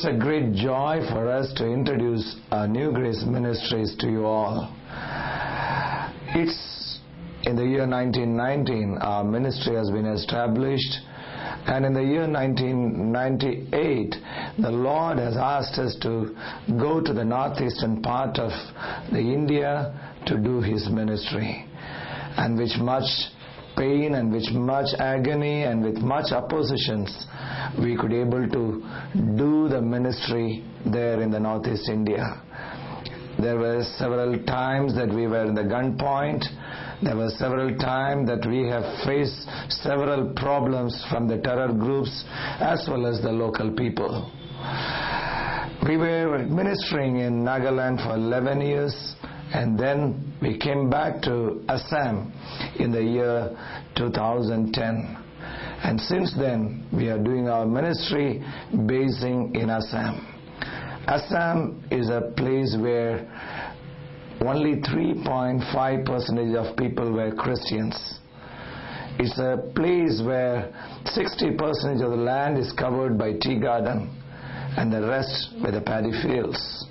a great joy for us to introduce our New Grace Ministries to you all. It's in the year 1919 our ministry has been established, and in the year 1998 the Lord has asked us to go to the northeastern part of the India to do His ministry, and with much pain and with much agony and with much oppositions we could able to do the ministry there in the northeast India. There were several times that we were in the gunpoint. There were several times that we have faced several problems from the terror groups as well as the local people. We were ministering in Nagaland for 11 years, and then we came back to Assam in the year 2010. And since then, we are doing our ministry basing in Assam. Assam is a place where only 3.5% of people were Christians. It's a place where 60% of the land is covered by tea garden and the rest by the paddy fields.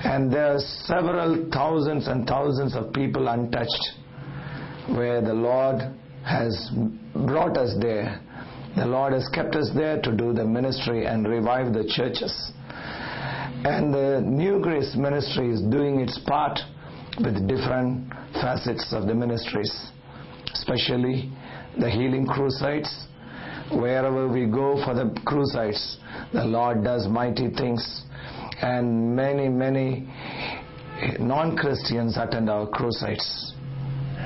And there are several thousands and thousands of people untouched, where the Lord has brought us there. The Lord has kept us there to do the ministry and revive the churches. And the New Grace Ministry is doing its part with different facets of the ministries, especially the healing crusades. Wherever we go for the crusades, the Lord does mighty things, and many non-Christians attend our crusades.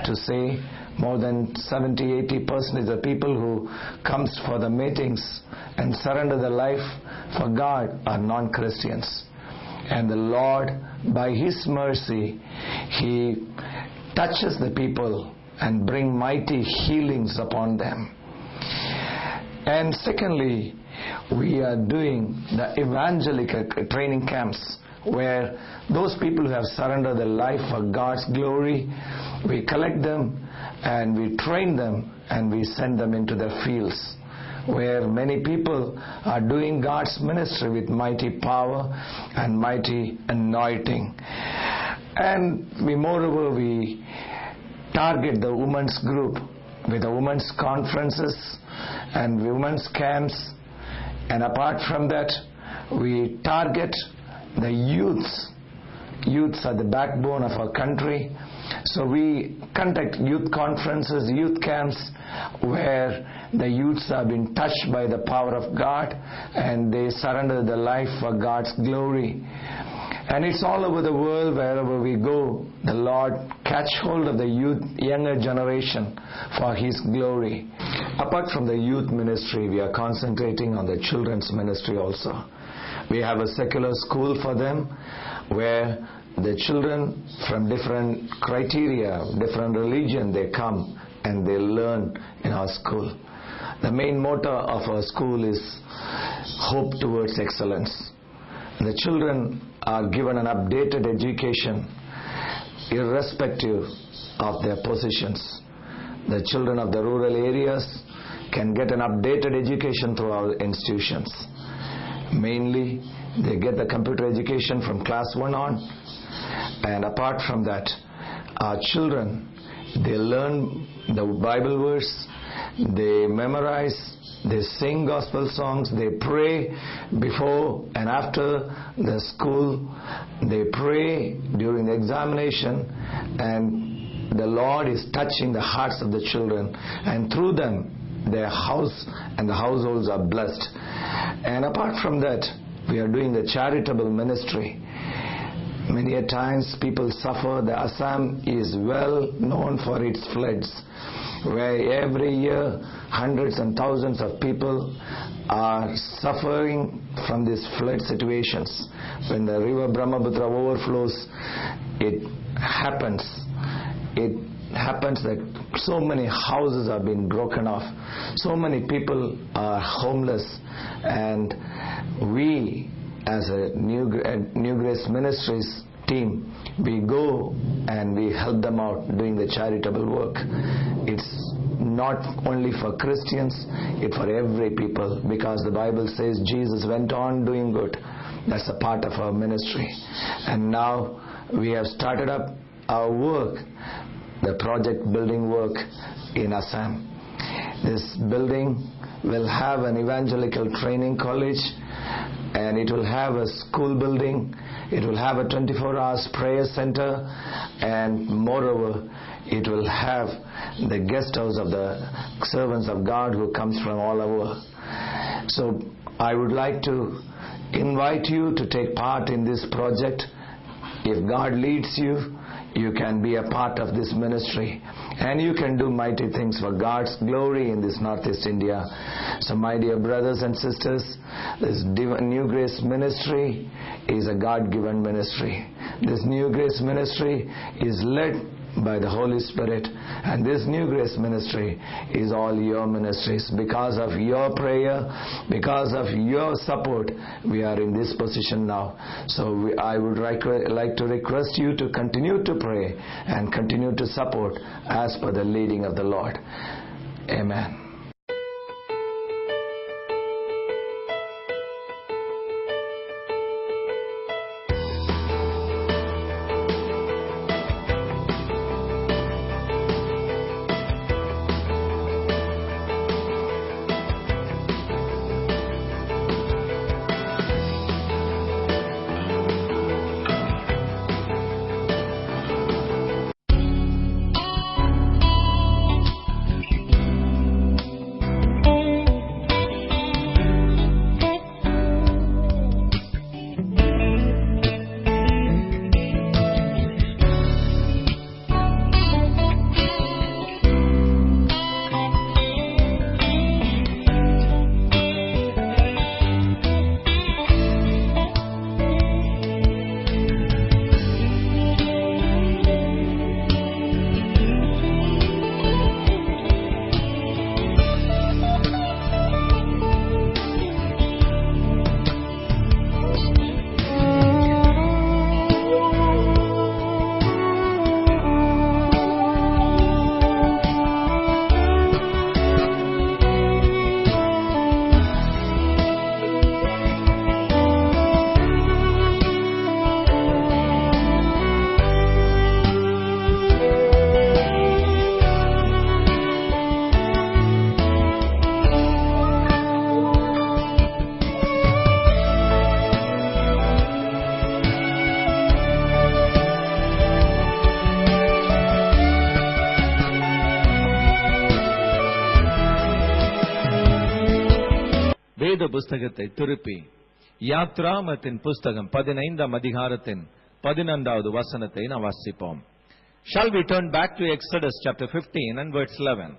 To say more than 70-80% of the people who comes for the meetings and surrender their life for God are non-Christians. And the Lord, by His mercy, He touches the people and bring mighty healings upon them. And secondly, we are doing the evangelical training camps, where those people who have surrendered their life for God's glory, we collect them and we train them and we send them into the fields, where many people are doing God's ministry with mighty power and mighty anointing. And moreover, we target the women's group with the women's conferences and women's camps. And apart from that, we target the youths. Youths are the backbone of our country. So we conduct youth conferences, youth camps, where the youths have been touched by the power of God and they surrender their life for God's glory. And it's all over the world. Wherever we go, the Lord catch hold of the youth, younger generation for His glory. Apart from the youth ministry, we are concentrating on the children's ministry also. We have a secular school for them, where the children from different criteria, different religion, they come and they learn in our school. The main motto of our school is hope towards excellence. The children are given an updated education irrespective of their positions. The children of the rural areas can get an updated education through our institutions. Mainly, they get the computer education from class 1 on. And apart from that, our children, they learn the Bible verse, they memorize, they sing gospel songs, they pray before and after the school, they pray during the examination, and the Lord is touching the hearts of the children, and through them their house and the households are blessed. And apart from that, we are doing the charitable ministry. Many a times people suffer. The Assam is well known for its floods, where every year hundreds and thousands of people are suffering from these flood situations. When the river Brahmaputra overflows, it happens that so many houses have been broken off, so many people are homeless, and we as a New Grace Ministries team, we go and we help them out doing the charitable work. It's not only for Christians, it's for every people, because the Bible says Jesus went on doing good. That's a part of our ministry. And now we have started up our work, the project building work in Assam. This building will have an evangelical training college, and it will have a school building. It will have a 24 hours prayer center, and moreover, it will have the guest house of the servants of God who comes from all over. So I would like to invite you to take part in this project. If God leads you, you can be a part of this ministry, and you can do mighty things for God's glory in this Northeast India. So my dear brothers and sisters, this New Grace Ministry is a God-given ministry. This New Grace Ministry is led by the Holy Spirit, and this New Grace Ministry is all your ministries. Because of your prayer, because of your support, we are in this position now. So I would like to request you to continue to pray and continue to support as per the leading of the Lord. Amen. வேத புஸ்தகத்தை திருப்பி யாத்ராமத்தின் புஸ்தகம் 15ஆம் அதிகாரத்தின் 11வது வசனத்தை நாம் வாசிப்போம். Shall we turn back to Exodus chapter 15 and verse 11?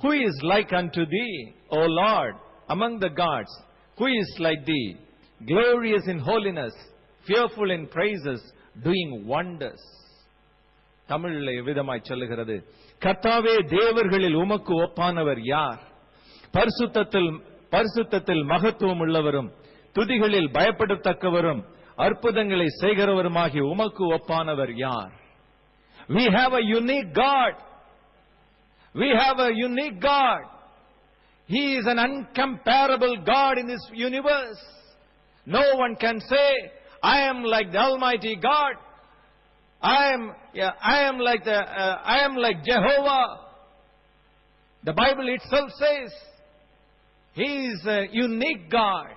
Who is like unto thee, O Lord, among the gods? Who is like thee, glorious in holiness, fearful in praises, doing wonders? தமிழிலே விதமாய் சொல்லுகிறது, கர்த்தாவே, தேவர்களில் உமக்கு ஒப்பானவர் யார்? பரிசுத்தத்தில் மகத்துவம் உள்ளவரும் துதிகளில் பயப்படத்தக்கவரும் அற்புதங்களை செய்கிறவருமாகிய உமக்கு ஒப்பானவர் யார்? We have a unique God. We have a unique God. He is an uncomparable God in this universe. No one can say, I am like the Almighty God. I am like Jehovah. The Bible itself says, He is a unique God.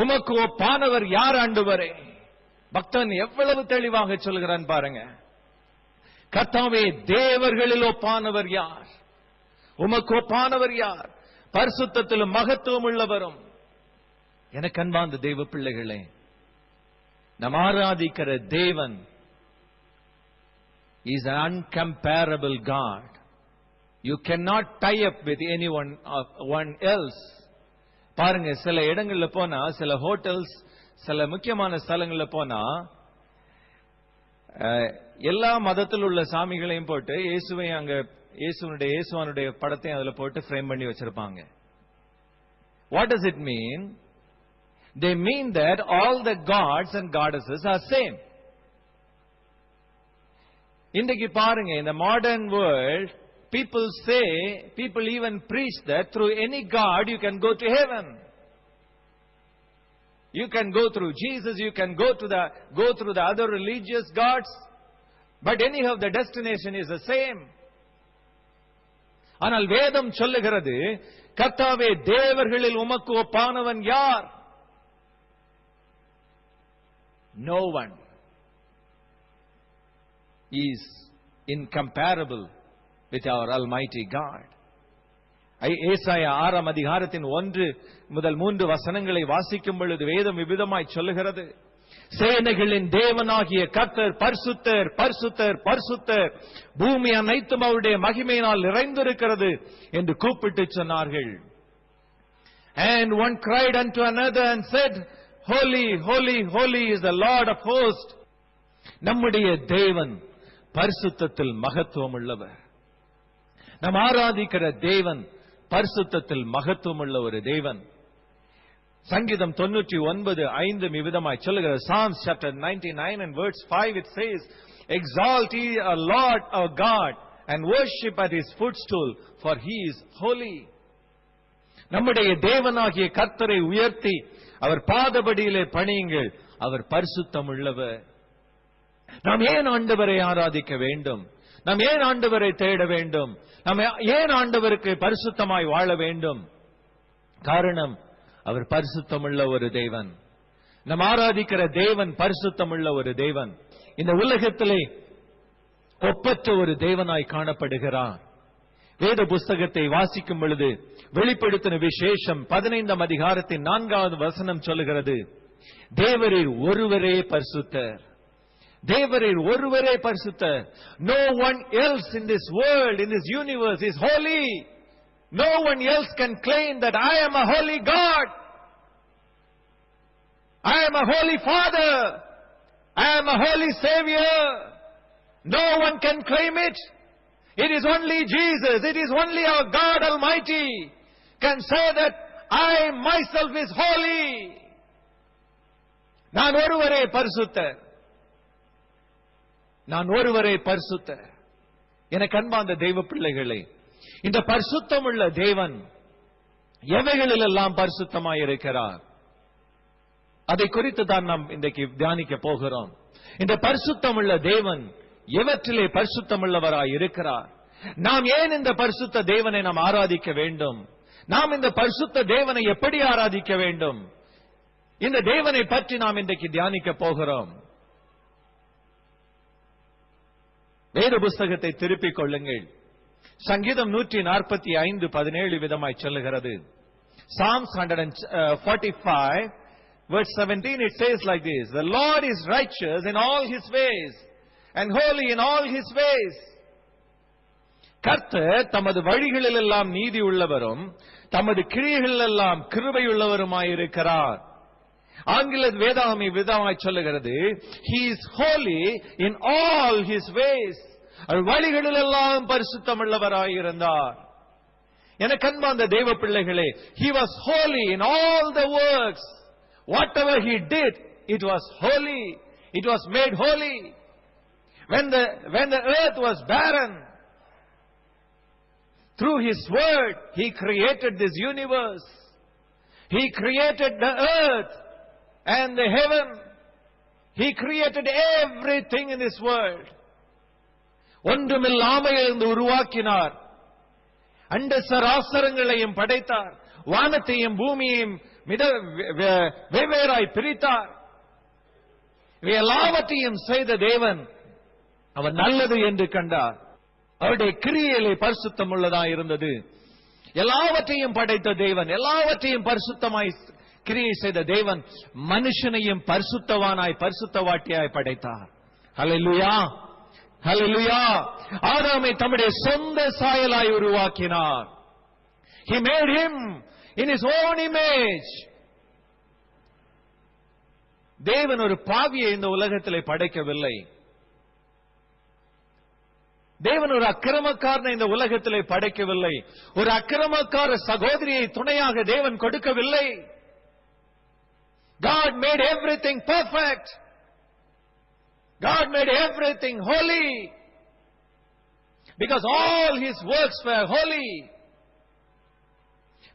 உமக்கு ஒப்பானவர் யார் ஆண்டவரே? பக்தன் எவ்வளவு தெளிவாக சொல்கிறான் பாருங்க. கர்த்தாவே, தேவர்களில் ஒப்பானவர் யார்? உமக்கு ஒப்பானவர் யார்? பரிசுத்தத்திலும் மகத்துவம் உள்ளவரும். எனக்கு அன்பார்ந்த தேவ பிள்ளைகளே, நாம் ஆராதிக்கிற தேவன் is an uncomparable God. You cannot tie up with anyone else. பாருங்க, சில இடங்கள்ல போனா, சில ஹோட்டல்ஸ், சில முக்கியமான ஸ்தலங்கள்ல போனா, எல்லா மதத்தில் உள்ள சாமிகளையும் போட்டு இயேசுவனுடைய படத்தையும் அதுல போட்டு ஃப்ரேம் பண்ணி வச்சிருப்பாங்க. What does it mean? They mean that all the gods and goddesses are same. இன்றைக்கு பாருங்க, இந்த modern world people even preach that through any God you can go to heaven. You can go through Jesus, you can go through the other religious gods, but anyhow the destination is the same. ஆனால் வேதம் சொல்லுகிறது, கர்த்தாவே தேவர்களில் உமக்கு ஒப்பானவன் யார்? No one is incomparable with our Almighty God. ஏசாயா 6 அதிகாரத்தின் 1 முதல் 3 வசனங்களை வாசிக்கும் பொழுது வேதம் விவிதமாய் சொல்லுகிறது, சேனைகளின் தேவனாகிய கர்த்தர் பரிசுத்தர், பரிசுத்தர், பரிசுத்தர், பூமி அனைத்தும் அவருடைய மகிமையினால் நிறைந்திருக்கிறது என்று கூப்பிட்டு சொன்னார்கள். And one cried unto another and said, Holy, holy, holy is the Lord of hosts. நம்முடைய தேவன் பரிசுத்தத்தில் மகத்துவம் உள்ளவர். நாம் ஆராதிக்கிற தேவன் பரிசுத்தத்தில் மகத்துவம் உள்ள ஒரு தேவன். சங்கீதம் 99:5 விவிதமாய் சொல்லுகிறது. Psalms chapter 99 and verse 5 it says, Exalt ye our Lord our God and worship at his footstool, for he is holy. நம்முடைய தேவனாகிய கர்த்தரை உயர்த்தி அவர் பாதபடியிலே பணியுங்கள், அவர் பரிசுத்தம் உள்ளவர். நாம் ஏன் ஆண்டவரை ஆராதிக்க வேண்டும்? நாம் ஏன் ஆண்டவரை தேட வேண்டும்? நாம் ஏன் ஆண்டவருக்கு பரிசுத்தமாய் வாழ வேண்டும்? காரணம், அவர் பரிசுத்தமுள்ள ஒரு தேவன். நாம் ஆராதிக்கிற தேவன் பரிசுத்தமுள்ள ஒரு தேவன். இந்த உலகத்திலே ஒப்பற்ற ஒரு தேவனாய் காணப்படுகிறார். வேத புஸ்தகத்தை வாசிக்கும் பொழுது வெளிப்படுத்தின விசேஷம் 15 அதிகாரத்தின் 4வது வசனம் சொல்லுகிறது, தேவரீர் ஒருவரே பரிசுத்தர். தேவரீர் ஒருவரே பரிசுத்தர். No one else in this world, in this universe is holy. No one else can claim that I am a holy God. I am a holy Father. I am a holy Savior. No one can claim it. It is only Jesus. It is only our God Almighty can say that I myself is holy. நான் ஒருவரே பரிசுத்தர். நான் ஒருவரே பரிசுத்தர். எனக்கு அன்பார்ந்த தெய்வ பிள்ளைகளே, இந்த பரிசுத்தமுள்ள தேவன் எவைகளிலெல்லாம் பரிசுத்தமாய் இருக்கிறார், அதை குறித்து தான் நாம் இன்றைக்கு தியானிக்க போகிறோம். இந்த பரிசுத்தமுள்ள தேவன் எவற்றிலே பரிசுத்தமுள்ளவராய் இருக்கிறார்? நாம் ஏன் இந்த பரிசுத்த தேவனை நாம் ஆராதிக்க வேண்டும்? நாம் இந்த பரிசுத்த தேவனை எப்படி ஆராதிக்க வேண்டும்? இந்த தேவனை பற்றி நாம் இன்றைக்கு தியானிக்க போகிறோம். வேத புஸ்தகத்தை திருப்பிக் கொள்ளுங்கள். சங்கீதம் 145:17 விதமாய் சொல்லுகிறது. Psalms 145 verse 17 it says like this, The Lord is righteous in all his ways and holy in all his ways. கர்த்தர் தமது வழிகளிலெல்லாம் நீதி உள்ளவரும் தமது கிரியைகளிலெல்லாம் கிருபை உள்ளவருமாயிருக்கிறார். ஆங்கில வேதாகமி விதமாய் சொல்லுகிறது, He is holy in all his ways. வழிகளிலெல்லாம் பரிசுத்தமுள்ளவராயிருந்தார். எனக்கு அன்பார்ந்த தேவ பிள்ளைகளே, He was holy in all the works. Whatever he did, it was holy. It was made holy. When the earth was barren, through his word, he created this universe. He created the earth and the heaven. He created everything in this world. ஒன்றுமில்லாமல் இருந்து உருவாக்கினார். அண்ட சராசரங்களையும் படைத்தார். வானத்தையும் பூமியையும் வெவ்வேறாய் பிரித்தார். எல்லாவற்றையும் செய்த தேவன் அவர் நல்லது என்று கண்டார். அவருடைய கிரியையிலே பரிசுத்தம் உள்ளதாய் இருந்தது. எல்லாவற்றையும் படைத்த தேவன், எல்லாவற்றையும் பரிசுத்தமாய் கிரியை செய்த தேவன் மனுஷனையும் பரிசுத்தவானாய் பரிசுத்தவாட்டியாய் படைத்தார். ஹல்லேலூயா, ஹல்லேலூயா. ஆதாமை தம்முடைய சொந்த சாயலாய் உருவாக்கினார். He made him in his own image. தேவன் ஒரு பாவியை இந்த உலகத்திலே படைக்கவில்லை. தேவன் ஒரு அக்கிரமக்காரனை இந்த உலகத்திலே படைக்கவில்லை. ஒரு அக்கிரமக்கார சகோதரியை துணையாக தேவன் கொடுக்கவில்லை. God made everything perfect. God made everything holy. Because all his works were holy.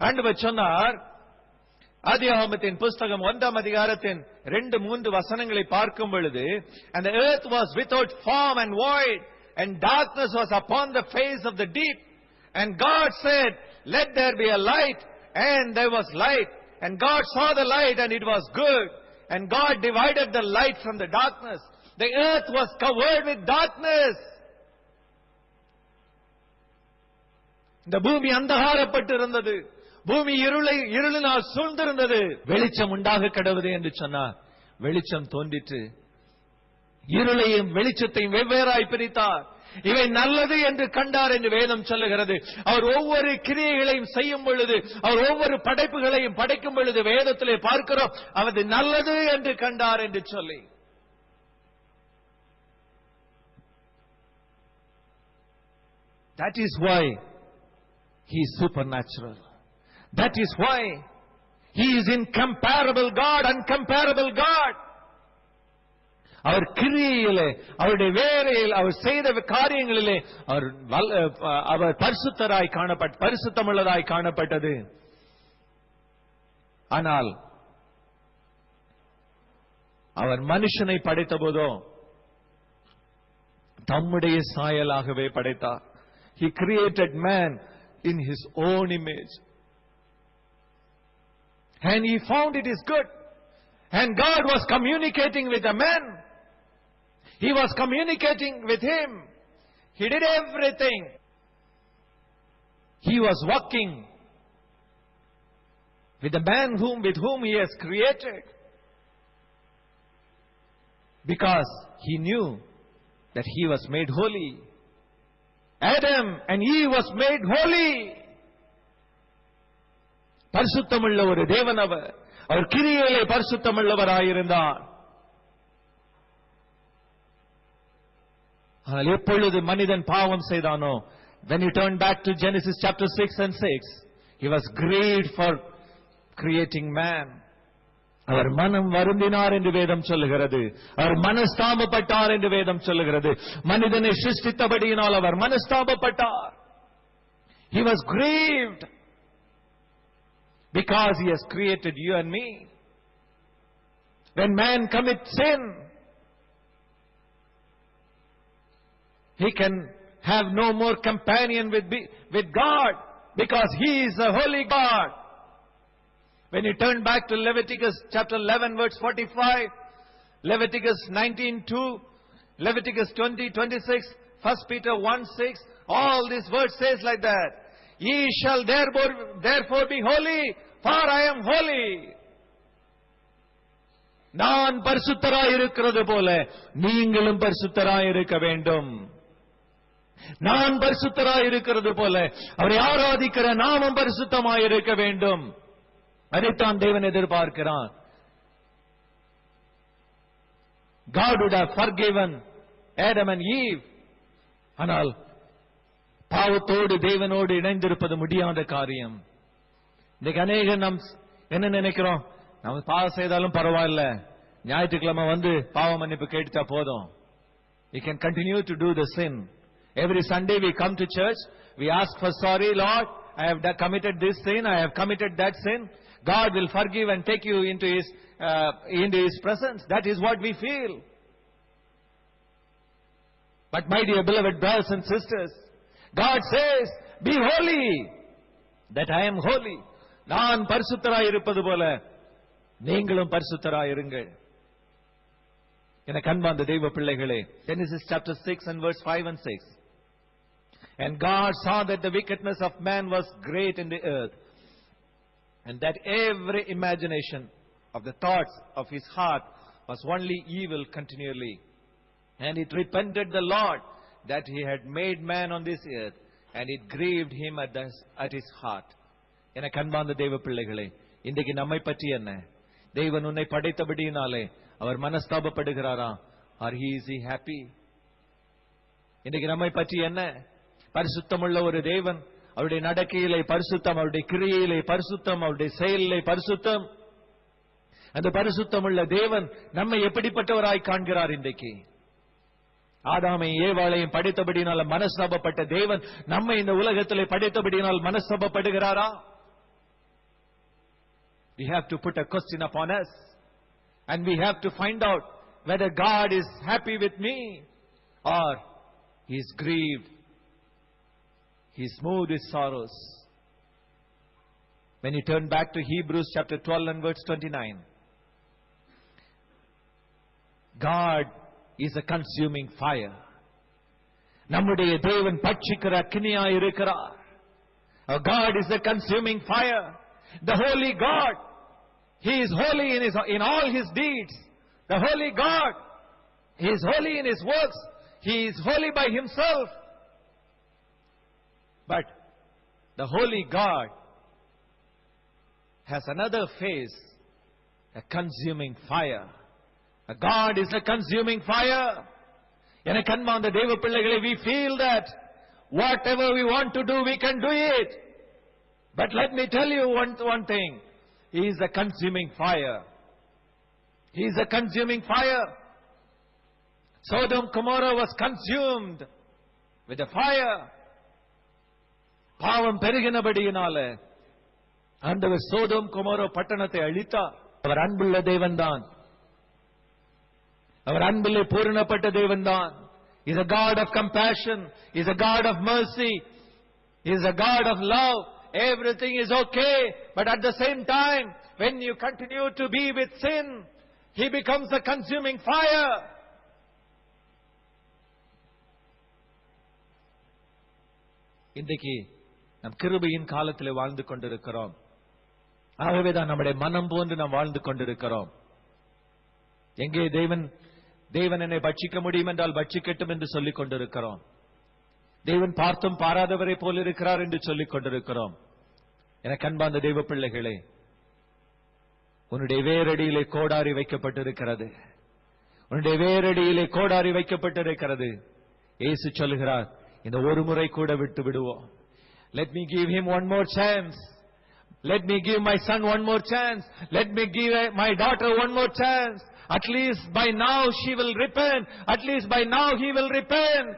ஆண்டவர் சொன்னார், ஆதியாகமத்தின் புஸ்தகம் 1ஆம் அதிகாரத்தின் 2-3 வசனங்களை பார்க்கும் பொழுது, and the earth was without form and void, and darkness was upon the face of the deep, and God said, let there be a light, and there was light, and God saw the light, and it was good, and God divided the light from the darkness. The earth was covered with darkness. இந்த பூமி அந்தகாரப்பட்டு இருந்தது, பூமி இருளினால் சூழ்ந்திருந்தது. வெளிச்சம் உண்டாக கடவுது என்று சொன்னார். வெளிச்சம் தோன்றிற்று. இருளையும் வெளிச்சத்தையும் வெவ்வேறாய் பிரித்தார். இவை நல்லது என்று கண்டார் என்று வேதம் சொல்லுகிறது. அவர் ஒவ்வொரு கிரியைகளையும் செய்யும் பொழுது, அவர் ஒவ்வொரு படைப்புகளையும் படைக்கும் பொழுது வேதத்திலே பார்க்கிறோம், அது நல்லது என்று கண்டார் என்று சொல்லி. That is why he is supernatural. That is why he is incomparable God, uncomparable God. அவர் கிரியையிலே, அவருடைய வேலையில், அவர் செய்த காரியங்களிலே அவர் பரிசுத்தராய் பரிசுத்தமுள்ளதாய் காணப்பட்டது. ஆனால் அவர் மனுஷனை படைத்த போதோ தம்முடைய சாயலாகவே படைத்தார். He created man in his own image. And he found it is good. And God was communicating with a man. He was communicating with him. He did everything. He was walking with the man with whom he has created. Because he knew that he was made holy. Adam and Eve was made holy. பரிசுத்தமுள்ள ஒரு தேவன் அவர். அவர் கிரியையிலே பரிசுத்தமுள்ளவராயிருந்தார். ஆனால் எப்பொழுது மனிதன் பாவம் செய்தானோ, when you turn back to Genesis chapter 6 and 6, he was grieved for creating man. அவர் மனம் வருந்தினார் என்று வேதம் சொல்லுகிறது. அவர் மனஸ்தாபப்பட்டார் என்று வேதம் சொல்லுகிறது. மனிதனை சிருஷ்டித்தபடியினால் அவர் மனஸ்தாபப்பட்டார். He was grieved because he has created you and me. When man commits sin, he can have no more companion with God, because he is a holy God. When you turn back to Leviticus chapter 11 verse 45, Leviticus 19:2, Leviticus 20:26, 1 Peter 1:6, all these words says like that. Ye shall therefore be holy, for I am holy. நான் பரிசுத்தராய் இருக்கிறது போல நீங்களும் பரிசுத்தராய் இருக்க வேண்டும். நான் பரிசுத்தராய் இருக்கிறது போல அவரை ஆராதிக்கிற நாமும் பரிசுத்தமாய் இருக்க வேண்டும். அதைத்தான் தேவன் எதிர்பார்க்கிறான். God would have forgiven Adam and Eve. ஆனால் பாவத்தோடு தேவனோடு இணைந்திருப்பது முடியாத காரியம். இன்னைக்கு அநேகம் நாம் என்ன நினைக்கிறோம், நம்ம பாவம் செய்தாலும் பரவாயில்ல, ஞாயிற்றுக்கிழமை வந்து பாவ மன்னிப்பு கேட்டுட்டா போதும். We can continue to do the sin. Every Sunday we come to church, we ask for sorry, Lord, I have committed this sin, I have committed that sin. God will forgive and take you into His presence. That is what we feel. But my dear beloved brothers and sisters, God says, be holy, that I am holy. நான் பரிசுத்தராய் இருப்பது போல நீங்களும் பரிசுத்தராய் இருங்கள். எனக்கு அன்பார்ந்த தெய்வ பிள்ளைகளே, Genesis chapter 6 and verse 5 and 6. And God saw that the wickedness of man was great in the earth, and that every imagination of the thoughts of his heart was only evil continually. And it repented the Lord that he had made man on this earth, and it grieved him at his heart. எனக்கு அன்பார்ந்த தெய்வ பிள்ளைகளே, இன்றைக்கு நம்மை பற்றி என்ன? தேவன் உன்னை படைத்தபடியினாலே அவர் மனஸ்தாபப்படுகிறாரா? Or is he happy? இன்றைக்கு நம்மை பற்றி என்ன? பரிசுத்தமுள்ள ஒரு தேவன், அவருடைய நடக்கையிலே பரிசுத்தம், அவருடைய கிரியையிலே பரிசுத்தம், அவருடைய செயலிலே பரிசுத்தம். அந்த பரிசுத்தமுள்ள தேவன் நம்மை எப்படிப்பட்டவராய் காண்கிறார் இன்றைக்கு? ஆதாமை ஏவாளையும் படைத்தபடியினால் மனஸ்தாபப்பட்ட தேவன் நம்மை இந்த உலகத்திலே படைத்தபடியினால் மனஸ்தாபப்படுகிறாரா? We have to put a question upon us, and we have to find out whether God is happy with me or He is grieved. He is moved with sorrows. When you turn back to Hebrews chapter 12 and verse 29, God is a consuming fire. நம்முடைய தேவன் பட்சிக்கிற அக்கினியாய் இருக்கிறார். Our God is a consuming fire. The holy God, He is holy in all His deeds. The holy God, He is holy in His works. He is holy by Himself. But the holy God has another face, a consuming fire. A God is a consuming fire. எனக்கு அன்பார்ந்த தேவ பிள்ளைகளே, we feel that whatever we want to do, we can do it. But let me tell you one thing. He is a consuming fire. He is a consuming fire. Sodom Gomorrah was consumed with a fire. பாவம் பெருகினபடியினால ஆண்டவர் Sodom Gomorrah பட்டணத்தை அழித்தார். அவர் அன்புள்ள தேவன்தான். அவர் அன்பிலே பூரணப்பட்ட தேவன்தான். He is a God of compassion. He is a God of mercy. He is a God of love. Everything is okay. But at the same time, when you continue to be with sin, He becomes a consuming fire. இன்றைக்கு நம் கிருபையின் காலத்தில் வாழ்ந்து கொண்டிருக்கிறோம். ஆகவேதான் நம்முடைய மனம் போன்று நாம் வாழ்ந்து கொண்டிருக்கிறோம். எங்கே தேவன் என்னை பட்சிக்க முடியும் என்றால் பட்சிக்கட்டும் என்று சொல்லிக் கொண்டிருக்கிறோம். தேவன் பார்த்தும் பாராதவரை போல் இருக்கிறார் என்று சொல்லிக் கொண்டிருக்கிறோம். எனக்கு அன்பார்ந்த தேவ பிள்ளைகளே, உன்னுடைய வேரடியிலே கோடாரி வைக்கப்பட்டிருக்கிறது. உன்னுடைய வேரடியிலே கோடாரி வைக்கப்பட்டிருக்கிறது. இயேசு சொல்கிறார், இந்த ஒரு முறை கூட விட்டு விடுவோம். Let me give him one more chance. Let me give my son one more chance. Let me give my daughter one more chance. At least by now she will repent. At least by now he will repent.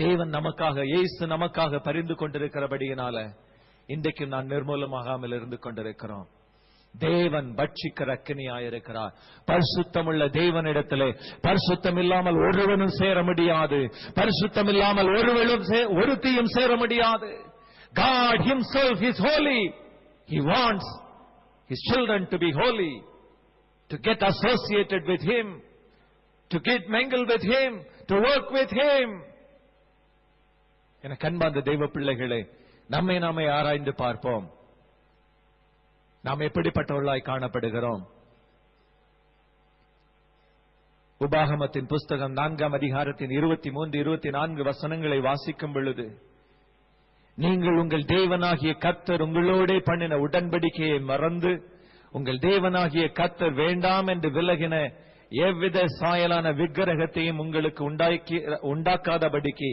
தேவன் நமக்காக, இயேசு நமக்காக பரிந்து கொண்டிருக்கிறபடியினால இன்றைக்கு நான் நிர்மூலமாகாமல் இருந்து கொண்டிருக்கிறோம். தேவன் பட்சிக்கிற அக்கினியாயிருக்கிறார். பரிசுத்தமுள்ள தேவனிடத்திலே பரிசுத்தம் இல்லாமல் ஒருவனும் சேர முடியாது. பரிசுத்தம் இல்லாமல் ஒருத்தியும் சேர முடியாது. God Himself is holy. He wants His children to be holy, to get associated with Him, to get mingled with Him, to work with Him. எனக்கு அன்பார்ந்த தெய்வ பிள்ளைகளே, நாமே ஆராய்ந்து பார்ப்போம். நாம் எப்படிப்பட்டவர்களாய் காணப்படுகிறோம்? உபாகமத்தின் புஸ்தகம் 4ஆம் அதிகாரத்தின் 23, 24 வசனங்களை வாசிக்கும் பொழுது, நீங்கள் உங்கள் தேவனாகிய கர்த்தர் உங்களோடே பண்ணின உடன்படிக்கையை மறந்து உங்கள் தேவனாகிய கர்த்தர் வேண்டாம் என்று விலகின எவ்வித சாயலான விக்கிரகத்தையும் உங்களுக்கு உண்டாக்காதபடிக்கு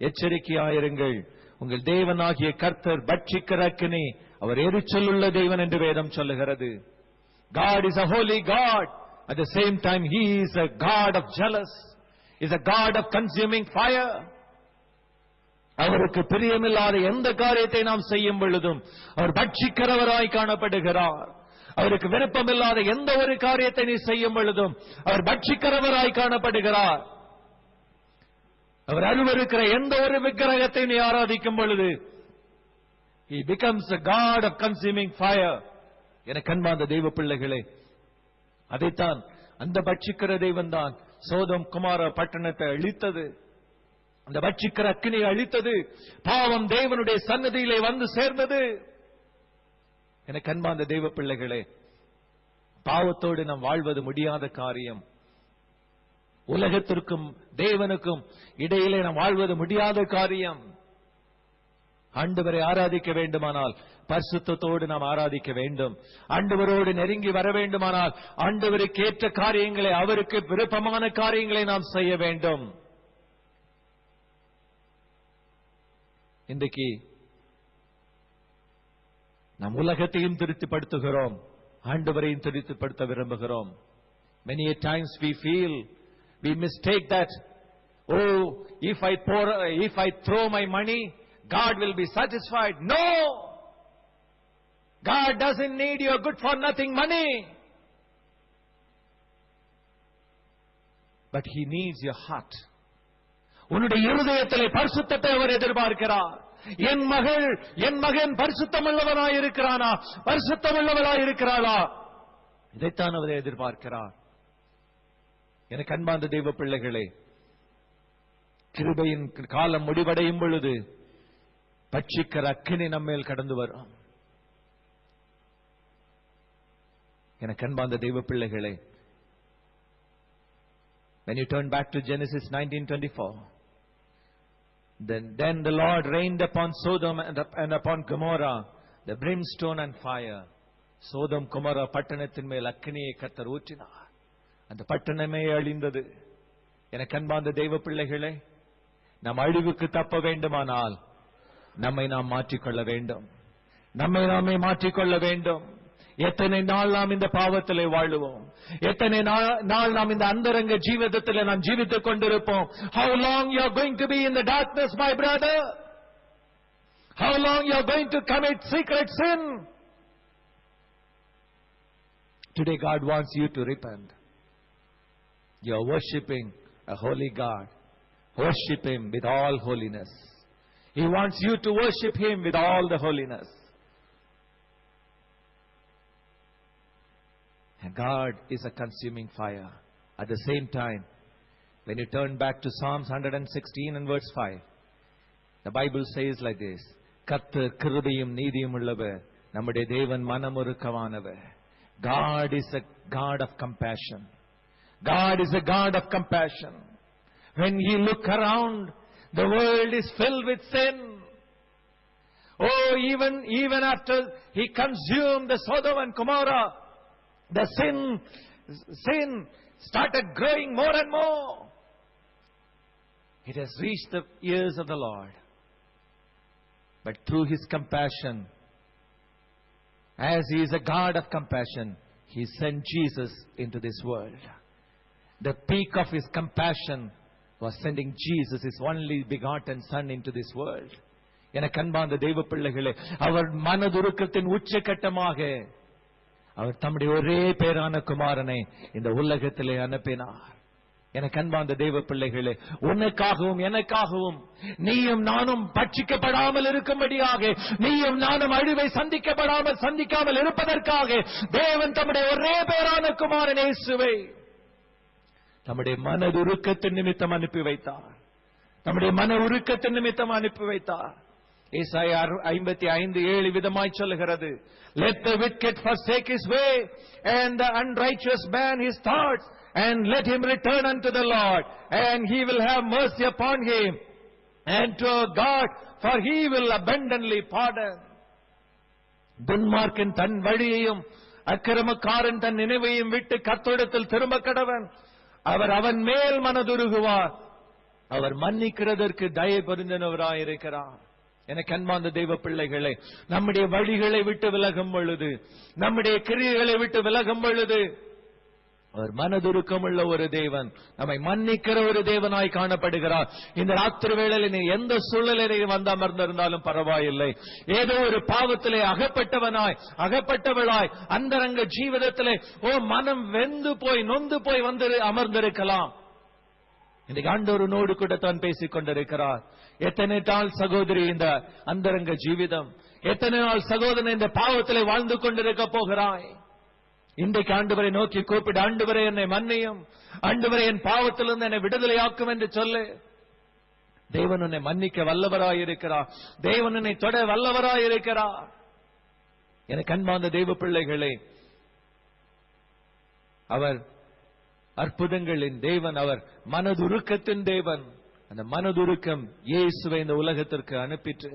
எச்சரிக்கையாயிருங்கள். உங்கள் தேவனாகிய கர்த்தர் பட்சிக்கிற அக்கினி, அவர் எரிச்சலுள்ள தேவன் என்று வேதம் சொல்லுகிறது. God is a holy God. At the same time, He is a God of jealous. He is a God of consuming fire. அவருக்கு பிரியமில்லாத எந்த காரியத்தை நாம் செய்யும் பொழுதும் அவர் பட்சிக்கிறவராய் காணப்படுகிறார். அவருக்கு விருப்பமில்லாத எந்த ஒரு காரியத்தை நீ செய்யும் பொழுதும் அவர் பட்சிக்கிறவராய் காணப்படுகிறார். அவர் அருவருக்கிற எந்த ஒரு விக்கிரகத்தை நீ ஆராதிக்கும் பொழுது He becomes a God of consuming fire. எனக்கு அன்பார்ந்த தெய்வ பிள்ளைகளே, அதைத்தான் அந்த பட்சிக்கிற தெய்வன் தான் சோதோம் குமார பட்டணத்தை அழித்தது. அந்த பட்சிக்கிற அக்கினியை அழித்தது. பாவம் தேவனுடைய சன்னதியிலே வந்து சேர்ந்தது. எனக்கு அன்பார்ந்த தெய்வ பிள்ளைகளே, பாவத்தோடு நாம் வாழ்வது முடியாத காரியம். உலகத்திற்கும் தேவனுக்கும் இடையிலே நாம் வாழ்வது முடியாத காரியம். ஆண்டவரை ஆராதிக்க வேண்டுமானால் பரிசுத்தத்தோடு நாம் ஆராதிக்க வேண்டும். ஆண்டவரோடு நெருங்கி வர வேண்டுமானால் ஆண்டவருக்கு ஏற்ற காரியங்களை, அவருக்கு விருப்பமான காரியங்களை நாம் செய்ய வேண்டும். இன்றைக்கு நாம் உலகத்தையும் திருப்திப்படுத்துகிறோம், ஆண்டவரையும் திருப்திப்படுத்த விரும்புகிறோம். Many a times we feel we mistake that, oh, if I throw my money, God will be satisfied. No! God doesn't need your good for nothing money. But He needs your heart. உன்னுடைய இருதயத்திலே பரிசுத்தத்தை அவர் எதிர்பார்க்கிறார். என் மகன் பரிசுத்தமுள்ளவனாய் இருக்கிறானா, பரிசுத்தமுள்ளவளாய் இருக்கிறாளா, இதைத்தான் அவர் எதிர்பார்க்கிறார். எனக்கு அன்பார்ந்த தெய்வ பிள்ளைகளே, கிருபையின் காலம் முடிவடையும் பொழுது பட்சிக்கிற அக்கினி நம்மேல் கடந்து வரும். எனக்கு அன்பார்ந்த தெய்வ பிள்ளைகளே, when you turn back to Genesis 19:24, then the Lord rained upon Sodom and upon Gomorrah the brimstone and fire. சோதம் குமரா பட்டணத்தின் மேல் அக்கினியை கர்த்தர் ஊற்றினார். அந்த பட்டணமே அழிந்தது. எனக்கு அன்பார்ந்த தெய்வ பிள்ளைகளே, நாம் அழிவுக்கு தப்ப வேண்டுமானால் நம்மை நாம் மாற்றிக்கொள்ள வேண்டும். நம்மை நாமே மாற்றிக்கொள்ள வேண்டும். எத்தனை நாள் நாம் இந்த பாவத்திலே வாழுவோம்? எத்தனை நாள் நாம் இந்த அந்தரங்க ஜீவிதத்திலே நாம் ஜீவித்துக் கொண்டிருப்போம்? How long you are going to be in the darkness, my brother? How long you are going to commit secret sin? Today God wants you to repent. You are worshipping a holy God. Worship Him with all holiness. He wants you to worship Him with all the holiness. And God is a consuming fire. At the same time, when you turn back to Psalms 116 and verse 5, the Bible says like this: கர்த்தர் கிருபையும் நீதியும் உள்ளவர், நம்முடைய தேவன் மனமுருக்கமானவர். God is a God of compassion. God is a God of compassion. When you look around, the world is filled with sin. Oh, even after He consumed the Sodom and Gomorrah, the sin started growing more and more. It has reached the ears of the Lord. But through His compassion, as He is a God of compassion, He sent Jesus into this world. The peak of His compassion was sending Jesus, His only begotten Son, into this world. எனக்கு அன்பார்ந்த தெய்வ பிள்ளைகளே, அவர் மனதுருக்கத்தின் உச்சகட்டமாக அவர் தம்முடைய ஒரே பேரான குமாரனை இந்த உலகத்திலே அனுப்பினார். எனக்கு அன்பார்ந்த தெய்வ பிள்ளைகளே, உனக்காகவும் எனக்காகவும் நீயும் நானும் பட்சிக்கப்படாமல் இருக்கும்படியாக, நீயும் நானும் அழிவை சந்திக்காமல் இருப்பதற்காக தேவன் தம்முடைய ஒரே பேரான குமாரன் இயேசுவை தம்முடைய மனதுருக்கத்தின் நிமித்தம் அனுப்பி வைத்தார். தம்முடைய மன உருக்கத்தின் நிமித்தம் அனுப்பி வைத்தார். ஏசாயா 55:7 விதமாய் சொல்லுகிறது: Let the wicked forsake his way, and the unrighteous man his thoughts, and let him return unto the Lord, and He will have mercy upon him, and to our God, for He will abundantly pardon. துன்மார்க்கன் தன் வழியையும் அக்கிரமக்காரன் தன் நினைவையும் விட்டு கர்த்தரிடத்தில் திரும்ப கடவன். அவர் அவன் மேல் மனதுருகுவார். அவர் மன்னிக்கிறதற்கு தயை பொருந்தினவராயிருக்கிறார். எனக்கு அன்பார்ந்த தெய்வ பிள்ளைகளே, நம்முடைய வழிகளை விட்டு விலகும் பொழுது, நம்முடைய கிரியைகளை விட்டு விலகும் பொழுது, அவர் மனதுருக்கமுள்ள ஒரு தேவன், நம்மை மன்னிக்கிற ஒரு தேவனாய் காணப்படுகிறார். இந்த ராத்திரி வேளையில் நீ எந்த சூழ்நிலையை வந்து அமர்ந்திருந்தாலும் பரவாயில்லை, ஏதோ ஒரு பாவத்திலே அகப்பட்டவளாய் அந்தரங்க ஜீவிதத்திலே மனம் வெந்து போய் நொந்து போய் வந்து அமர்ந்திருக்கலாம். இன்றைக்கு ஆண்டவரோடு கூட தான் பேசிக் கொண்டிருக்கிறார். எத்தனை நாள் சகோதரி இந்த அந்தரங்க ஜீவிதம், எத்தனை நாள் சகோதரன் இந்த பாவத்திலே வாழ்ந்து கொண்டிருக்க போகிறாய்? இன்றைக்கு ஆண்டவரை நோக்கி கூப்பிடு, ஆண்டவரே என்னை மன்னியும், ஆண்டவரே என் பாவத்திலிருந்து என்னை விடுதலையாக்கும் என்று சொல்லு. தேவன் உன்னை மன்னிக்க வல்லவராயிருக்கிறார். தேவன் உன்னை தொட வல்லவராயிருக்கிறார். எனக்கு அன்பார்ந்த தெய்வ பிள்ளைகளே, அவர் அற்புதங்களின் தேவன், அவர் மனதுருக்கத்தின் தேவன். அந்த மனதுருக்கம் இயேசுவை இந்த உலகத்திற்கு அனுப்பிற்று.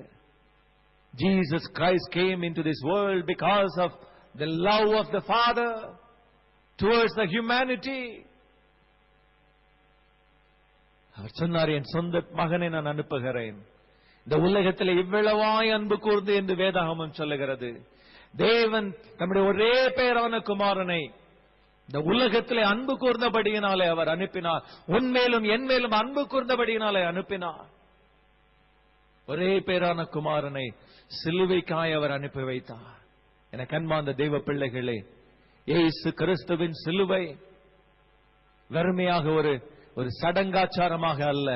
Jesus Christ came into this world because of the love of the Father towards the humanity. அவர் சொன்னார், என் சொந்த மகனை நான் அனுப்புகிறேன் இந்த உலகத்தில் இவ்வளவாய் அன்பு கூர்ந்து என்று வேதாகமம் சொல்லுகிறது. தேவன் நம்முடைய ஒரே பேரான குமாரனை இந்த உலகத்திலே அன்பு கூர்ந்தபடியினாலே அவர் அனுப்பினார். உன்மேலும் என் மேலும் அன்பு கூர்ந்தபடியினாலே அனுப்பினார். ஒரே பேரான குமாரனை சிலுவைக்காய் அவர் அனுப்பி வைத்தார். என கண்மார்ந்த தெய்வ பிள்ளைகளே, இயேசு கிறிஸ்துவின் சிலுவை வெறுமையாக ஒரு சடங்காச்சாரமாக அல்ல.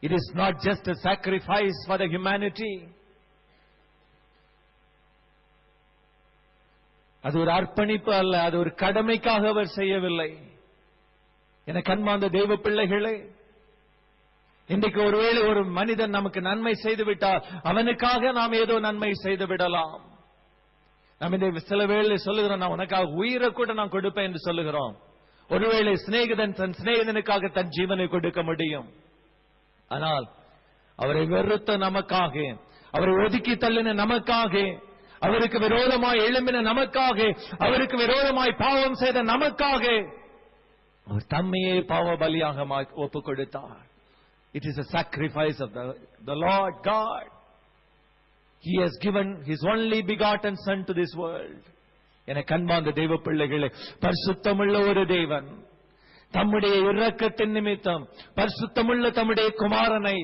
It is not just a sacrifice for the humanity. அது ஒரு அர்ப்பணிப்பு அல்ல, அது ஒரு கடமைக்காக அவர் செய்யவில்லை. என கண்மார்ந்த தெய்வ பிள்ளைகளே, இன்றைக்கு ஒருவேளை ஒரு மனிதன் நமக்கு நன்மை செய்து விட்டால் அவனுக்காக நாம் ஏதோ நன்மை செய்து விடலாம். நாம் இந்த சில வேளை சொல்லுகிறோம், நான் உனக்காக உயிரை கூட நான் கொடுப்பேன் என்று சொல்லுகிறோம். ஒருவேளை சிநேகிதன் தன் சிநேகிதனுக்காக தன் ஜீவனை கொடுக்க முடியும். ஆனால் அவரை வெறுத்த நமக்காக, அவரை ஒதுக்கி தள்ளின நமக்காக, அவருக்கு விரோதமாய் எழும்பின நமக்காக, அவருக்கு விரோதமாய் பாவம் செய்த நமக்காக அவர் தம்மையே பாவ பலியாக ஒப்பு கொடுத்தார். It is a sacrifice of the Lord God. He has given His only begotten Son to this world. என கண்பார்ந்த தெய்வ பிள்ளைகளே, பரிசுத்தமுள்ள ஒரு தேவன் தம்முடைய இரக்கத்தின் நிமித்தம் பரிசுத்தமுள்ள தம்முடைய குமாரனை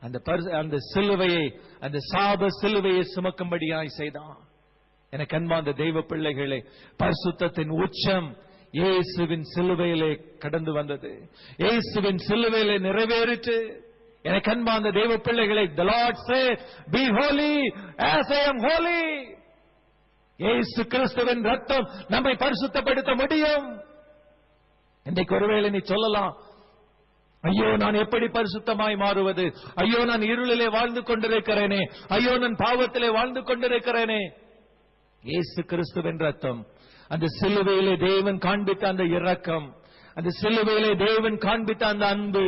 அந்த சிலுவையை, அந்த சாப சிலுவையை சுமக்கும்படியாய் செய்தான். என கண்பார்ந்த தெய்வ பிள்ளைகளே, பரிசுத்தத்தின் உச்சம் இயேசுவின் சிலுவையிலே கடந்து வந்தது. இயேசுவின் சிலுவையிலே நிறைவேறிற்று. என கண்பார்ந்த தெய்வ பிள்ளைகளை, the Lord said, be holy as I am holy. இயேசு கிறிஸ்துவின் ரத்தம் நம்மை பரிசுத்தப்படுத்த முடியும். இன்றைக்கு ஒருவேளை நீ சொல்லலாம், ஐயோ நான் எப்படி பரிசுத்தமாய் மாறுவது, ஐயோ நான் இருளிலே வாழ்ந்து கொண்டிருக்கிறேனே, ஐயோ நான் பாவத்திலே வாழ்ந்து கொண்டிருக்கிறேனே. இயேசு கிறிஸ்துவின் ரத்தம், அந்த சிலுவையிலே தேவன் காண்பித்த அந்த இரக்கம், அந்த சிலுவையிலே தேவன் காண்பித்த அந்த அன்பு,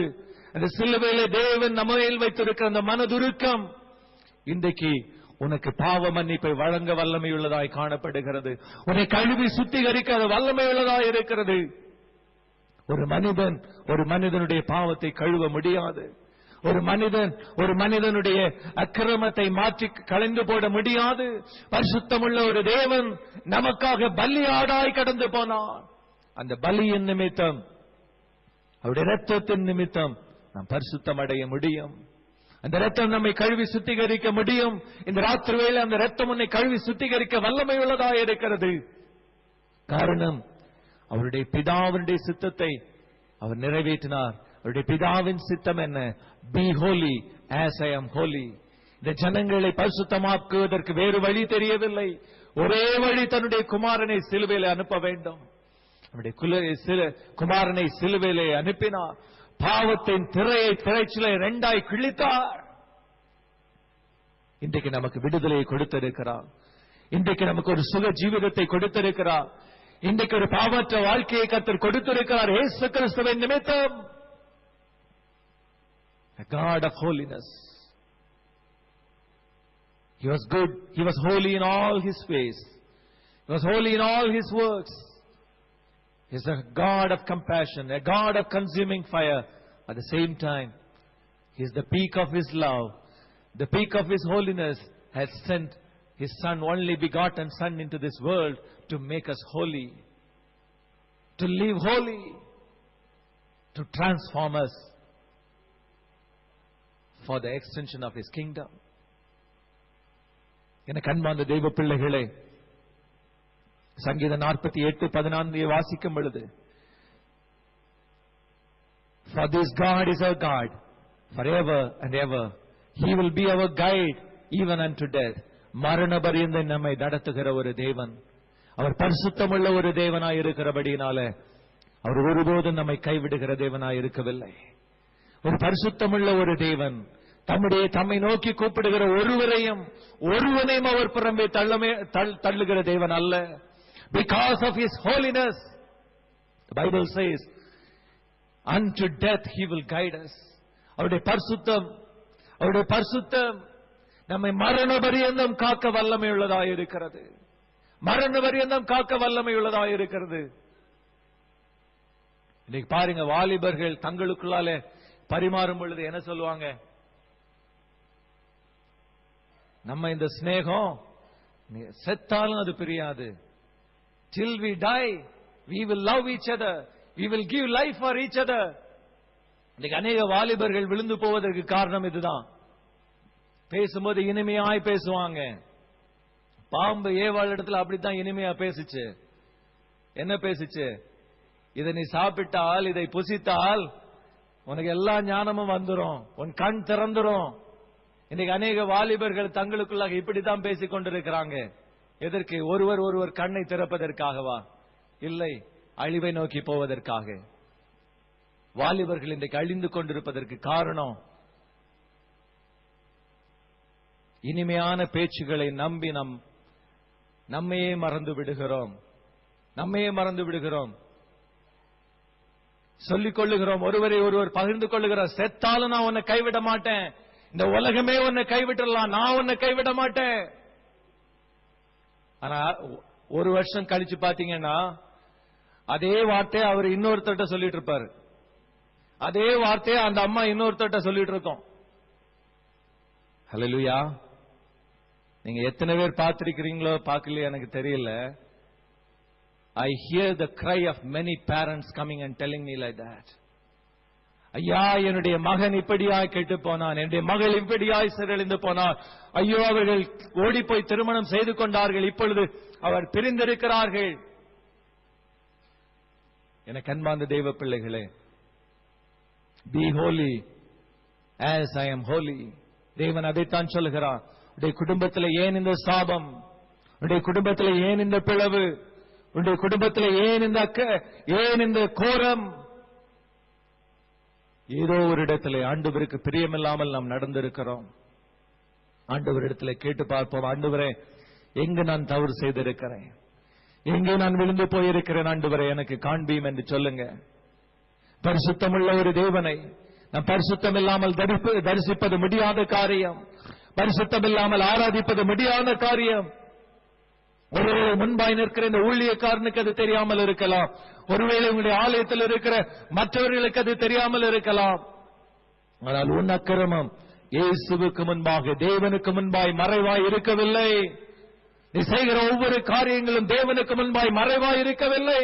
அந்த சிலுவையிலே தேவன் நம்மையில் வைத்திருக்கிற அந்த மனதுருக்கம் இன்றைக்கு உனக்கு பாவ மன்னிப்பை வழங்க வல்லமை உள்ளதாய் காணப்படுகிறது. உன்னை கழுவி சுத்திகரிக்க வல்லமை உள்ளதாய் இருக்கிறது. ஒரு மனிதனுடைய பாவத்தை கழுவ முடியாது. ஒரு மனிதனுடைய அக்கிரமத்தை மாற்றி களைந்து போட முடியாது. பரிசுத்தமுள்ள ஒரு தேவன் நமக்காக பலியாடாய் கடந்து போனார். அந்த பலியின் நிமித்தம், அவருடைய இரத்தத்தின் நிமித்தம் நாம் பரிசுத்தம் அடைய முடியும். அந்த இரத்தம் நம்மை கழுவி சுத்திகரிக்க முடியும். இந்த ராத்திரி வேளை அந்த இரத்தம் உன்னை கழுவி சுத்திகரிக்க வல்லமை உள்ளதாக இருக்கிறது. காரணம், அவருடைய பிதாவினுடைய சித்தத்தை அவர் நிறைவேற்றினார். அவருடைய பிதாவின் சித்தம் என்ன? Be holy as I am holy. இந்த ஜனங்களை பரிசுத்தமாக்குவதற்கு வேறு வழி தெரியவில்லை. ஒரே வழி, தன்னுடைய குமாரனை சிலுவையிலே அனுப்ப வேண்டும். நம்முடைய குமாரனை சிலுவையிலே அனுப்பினார். பாவத்தின் திரைச்சிலை இரண்டாய் கிழித்தார். இன்றைக்கு நமக்கு விடுதலையை கொடுத்திருக்கிறார். இன்றைக்கு நமக்கு ஒரு சுக ஜீவிதத்தை கொடுத்திருக்கிறார். இன்றைக்கு ஒரு பாவற்ற வாழ்க்கையை கர்த்தர் கொடுத்திருக்கிறார். இயேசு கிறிஸ்துவின் நிமித்தம். A God of holiness. He was good. He was holy in all His ways. He was holy in all His works. He is a God of compassion, a God of consuming fire. At the same time, He is the peak of His love. The peak of His holiness has sent His Son, only begotten Son, into this world to make us holy, to live holy, to transform us for the extension of His kingdom. எனக்கு அன்பார்ந்த தெய்வ பிள்ளைகளே, சங்கீதம் 48:14 வாசிக்கும் பொழுது, for this God is our God forever and ever. He will be our guide even unto death. மரண பரியந்தம் நம்மை நடத்துகிற ஒரு தேவன். அவர் பரிசுத்தமுள்ள ஒரு தேவனாய் இருக்கிறபடியினால அவர் ஒருபோதும் நம்மை கைவிடுகிற தேவனாய் இருக்கவில்லை. ஒரு பரிசுத்தமுள்ள ஒரு தேவன் தம்மை நோக்கி கூப்பிடுகிற ஒருவனையும் அவர் புறம்பே தள்ளுகிற தேவன் அல்ல. Because of His holiness, the Bible says, unto death He will guide us. அவருடைய பரிசுத்தம் நம்மை மரண பரியந்தம் காக்க வல்லமை உள்ளதாக இருக்கிறது. மரண பரியந்தம் காக்க வல்லமை உள்ளதாக இருக்கிறது. இன்னைக்கு பாருங்க, வாலிபர்கள் தங்களுக்குள்ளாலே பரிமாறும் பொழுது என்ன சொல்லுவாங்க? நம்ம இந்த ஸ்நேகம் செத்தாலும் அது பிரியாது. Till we die, we will love each other, we will give life for each other. இன்னைக்கு அநேக வாலிபர்கள் விழுந்து போவதற்கு காரணம் இதுதான். பேசும்போது இனிமையாய் பேசுவாங்க. பாம்பு ஏவாள் இடத்துல அப்படித்தான் இனிமையா பேசுச்சு. என்ன பேசுச்சு? இதை நீ சாப்பிட்டால், இதை புசித்தால் உனக்கு எல்லா ஞானமும் வந்துரும், உன் கண் திறந்துரும். இன்னைக்கு அநேக வாலிபர்கள் தங்களுக்குள்ளாக இப்படித்தான் பேசிக் கொண்டிருக்கிறாங்க. எதற்கு? ஒருவர் கண்ணை திறப்பதற்காகவா? இல்லை, அழிவை நோக்கி போவதற்காக. வாலிபர்கள் இன்றைக்கு அழிந்து கொண்டிருப்பதற்கு காரணம் இனிமையான பேச்சுகளை நம்பி நம்மையே மறந்து விடுகிறோம். சொல்லிக் கொள்ளுகிறோம், ஒருவரை ஒருவர் பகிர்ந்து கொள்ளுகிறோம். செத்தாலும் நான் உன்னை கைவிட மாட்டேன், இந்த உலகமே உன்னை கைவிட்டுடலாம், நான் உன்னை கைவிட மாட்டேன். ஆனா ஒரு வருஷம் கழிச்சு பாத்தீங்கன்னா அதே வார்த்தையை அவர் இன்னொருத்தட்ட சொல்லிட்டு இருப்பாரு. அதே வார்த்தையை அந்த அம்மா இன்னொருத்தட்ட சொல்லிட்டு இருக்கோம். ஹல்லேலூயா. நீங்க எத்தனை பேர் பார்த்திருக்கிறீங்களோ பார்க்கலையோ எனக்கு தெரியல. I hear the cry of many parents coming and telling me like that. ஐயா, என்னுடைய மகன் இப்படியாய் கெட்டு போனான், என்னுடைய மகள் இப்படியாய் சிறழிந்து போனார். ஐயோ, அவர்கள் ஓடி போய் திருமணம் செய்து கொண்டார்கள், இப்பொழுது அவர் பிரிந்திருக்கிறார்கள். எனக்கு அன்பார்ந்த தெய்வ பிள்ளைகளே, be holy as I am holy. தேவன் அதைத்தான் சொல்லுகிறார். உடைய குடும்பத்தில் ஏன் இந்த சாபம்? உடைய குடும்பத்தில் ஏன் இந்த பிளவு? உடைய குடும்பத்தில் ஏன் இந்த கோரம்? ஏதோ ஒரு இடத்துல ஆண்டவருக்கு பிரியமில்லாமல் நாம் நடந்திருக்கிறோம். ஆண்டவரிடத்தில் கேட்டு பார்ப்போம், ஆண்டவரே, எங்கு நான் தவறு செய்திருக்கிறேன், எங்கே நான் விழுந்து போயிருக்கிறேன், ஆண்டவரே எனக்கு காண்பியும் என்று சொல்லுங்க. பரிசுத்தமுள்ள ஒரு தேவனை நாம் பரிசுத்தம் இல்லாமல் தரிசிப்பது முடியாத காரியம், பரிசுத்தம் இல்லாமல் ஆராதிப்பது முடியாத காரியம். ஒருவேளை முன்பாய் நிற்கிற இந்த ஊழியக்காரனுக்கு அது தெரியாமல் இருக்கலாம், ஒருவேளை உங்களுடைய ஆலயத்தில் இருக்கிற மற்றவர்களுக்கு அது தெரியாமல் இருக்கலாம். ஆனால் உன் அக்கிரமம் இயேசுவுக்கு முன்பாக, தேவனுக்கு முன்பாய் மறைவாய் இருக்கவில்லை. நீ செய்கிற ஒவ்வொரு காரியங்களும் தேவனுக்கு முன்பாய் மறைவாய் இருக்கவில்லை.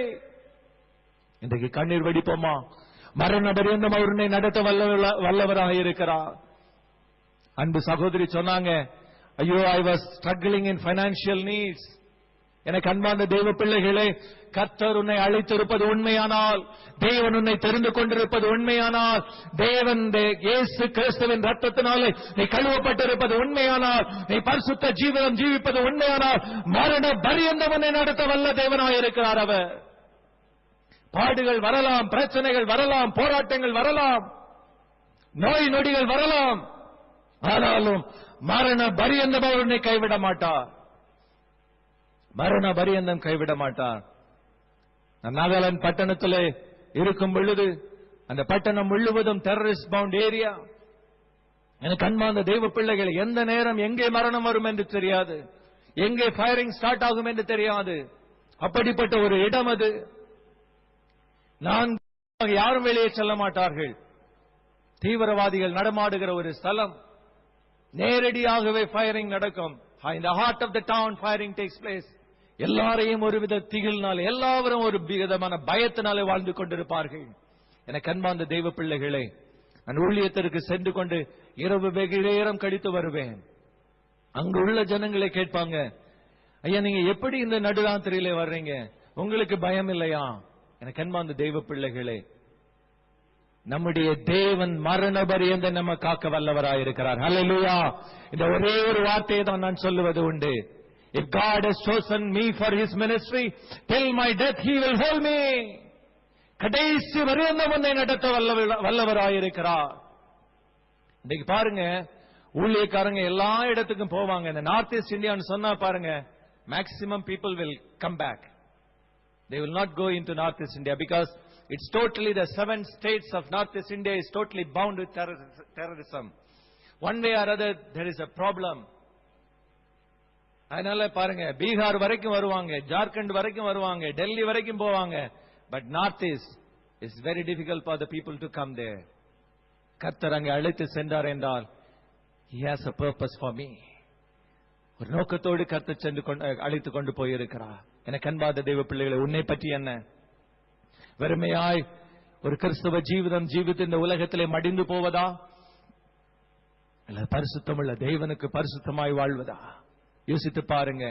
இன்றைக்கு கண்ணீர் வடிப்போமா? மரண பரியந்தம் அவருனை நடத்த வல்லவராக இருக்கிறார். அன்பு சகோதரி சொன்னாங்க, ஐயோ, I was struggling in financial needs. எனக்கு அன்பான தெய்வ பிள்ளைகளே, கர்த்தர் உன்னை அழைத்திருப்பது உண்மையானால், தேவன் உன்னை தெரிந்து கொண்டிருப்பது உண்மையானால், தேவன் இயேசு கிறிஸ்துவின் ரத்தத்தினாலே நீ கழுவப்பட்டிருப்பது உண்மையானால், நீ பரிசுத்த ஜீவனம் ஜீவிப்பது உண்மையானால், மரண பரியந்தம் உன்னை நடத்த வல்ல தேவனாய் இருக்கிறார் அவர். பாடுகள் வரலாம், பிரச்சனைகள் வரலாம், போராட்டங்கள் வரலாம், நோய் நொடிகள் வரலாம், ஆனாலும் மரண பரியந்தம் அவர் உன்னை கைவிட மாட்டார். மரண பரியந்தம் கைவிட மாட்டார். நான் நாகாலாந்து பட்டணத்தில் இருக்கும் பொழுது அந்த பட்டணம் முழுவதும் டெரரிஸ்ட் பவுண்ட் ஏரியா. எனக்கு அன்பார்ந்த தெய்வ பிள்ளைகள், எந்த நேரம் எங்கே மரணம் வரும் என்று தெரியாது, எங்கே ஃபயரிங் ஸ்டார்ட் ஆகும் என்று தெரியாது. அப்படிப்பட்ட ஒரு இடம் அது. நான் யாரும் வெளியே செல்ல மாட்டார்கள். தீவிரவாதிகள் நடமாடுகிற ஒரு ஸ்தலம். நேரடியாகவே ஃபயரிங் நடக்கும். In the heart of the town firing takes place. எல்லாரையும் ஒருவித திகில்னால், எல்லாரும் ஒரு விதமான பயத்தினாலே வாழ்ந்து கொண்டிருப்பார்கள். எனக்கு அன்பார்ந்த தெய்வ பிள்ளைகளே, நான் ஊழியத்திற்கு சென்று கொண்டு இரவு வெகு நேரம் கழித்து வருவேன். அங்கு உள்ள ஜனங்களை கேட்பாங்க, ஐயா, நீங்க எப்படி இந்த நடுராத்திரியிலே வர்றீங்க, உங்களுக்கு பயம் இல்லையா? எனக்கு அன்பார்ந்த தெய்வ பிள்ளைகளே, நம்முடைய தேவன் மரண பரியந்தம் நம்ம காக்க வல்லவராயிருக்கிறார். ஹல்லேலூயா. இந்த ஒரே ஒரு வார்த்தையை தான் நான் சொல்லுவது உண்டு. If God has chosen me for His ministry, till my death He will hold me. கடைசி பரியந்தம் என்னை நடத்த வல்லவராயிருக்கிறார். இன்னைக்கு பாருங்க, ஊழியக்காரங்க எல்லா இடத்துக்கும் போவாங்க. இந்த நார்த் ஈஸ்ட் இந்தியான்னு சொன்னா பாருங்க, maximum people will come back. They will not go into North East India because it's totally, the 7 states of North East India is totally bound with terrorism. One way or other there is a problem. அதனால பாருங்க, பீகார் வரைக்கும் வருவாங்க, ஜார்க்கண்ட் வரைக்கும் வருவாங்க, டெல்லி வரைக்கும் போவாங்க. But North East is very difficult for the people to come there. கர்த்தர் அங்கே அழைத்து சென்றார் என்றால் He has a purpose for me. ஒரு நோக்கத்தோடு கர்த்தர் சென்று அழைத்து கொண்டு போயிருக்கிறார். எனக்கு அன்பார்ந்த தெய்வ பிள்ளைகளை, உன்னை பற்றி என்ன? வெறுமையாய் ஒரு கிறிஸ்தவ ஜீவிதம் ஜீவித்து இந்த உலகத்திலே மடிந்து போவதா, அல்ல பரிசுத்தமுள்ள தேவனுக்கு பரிசுத்தமாய் வாழ்வதா? யோசித்து பாருங்க.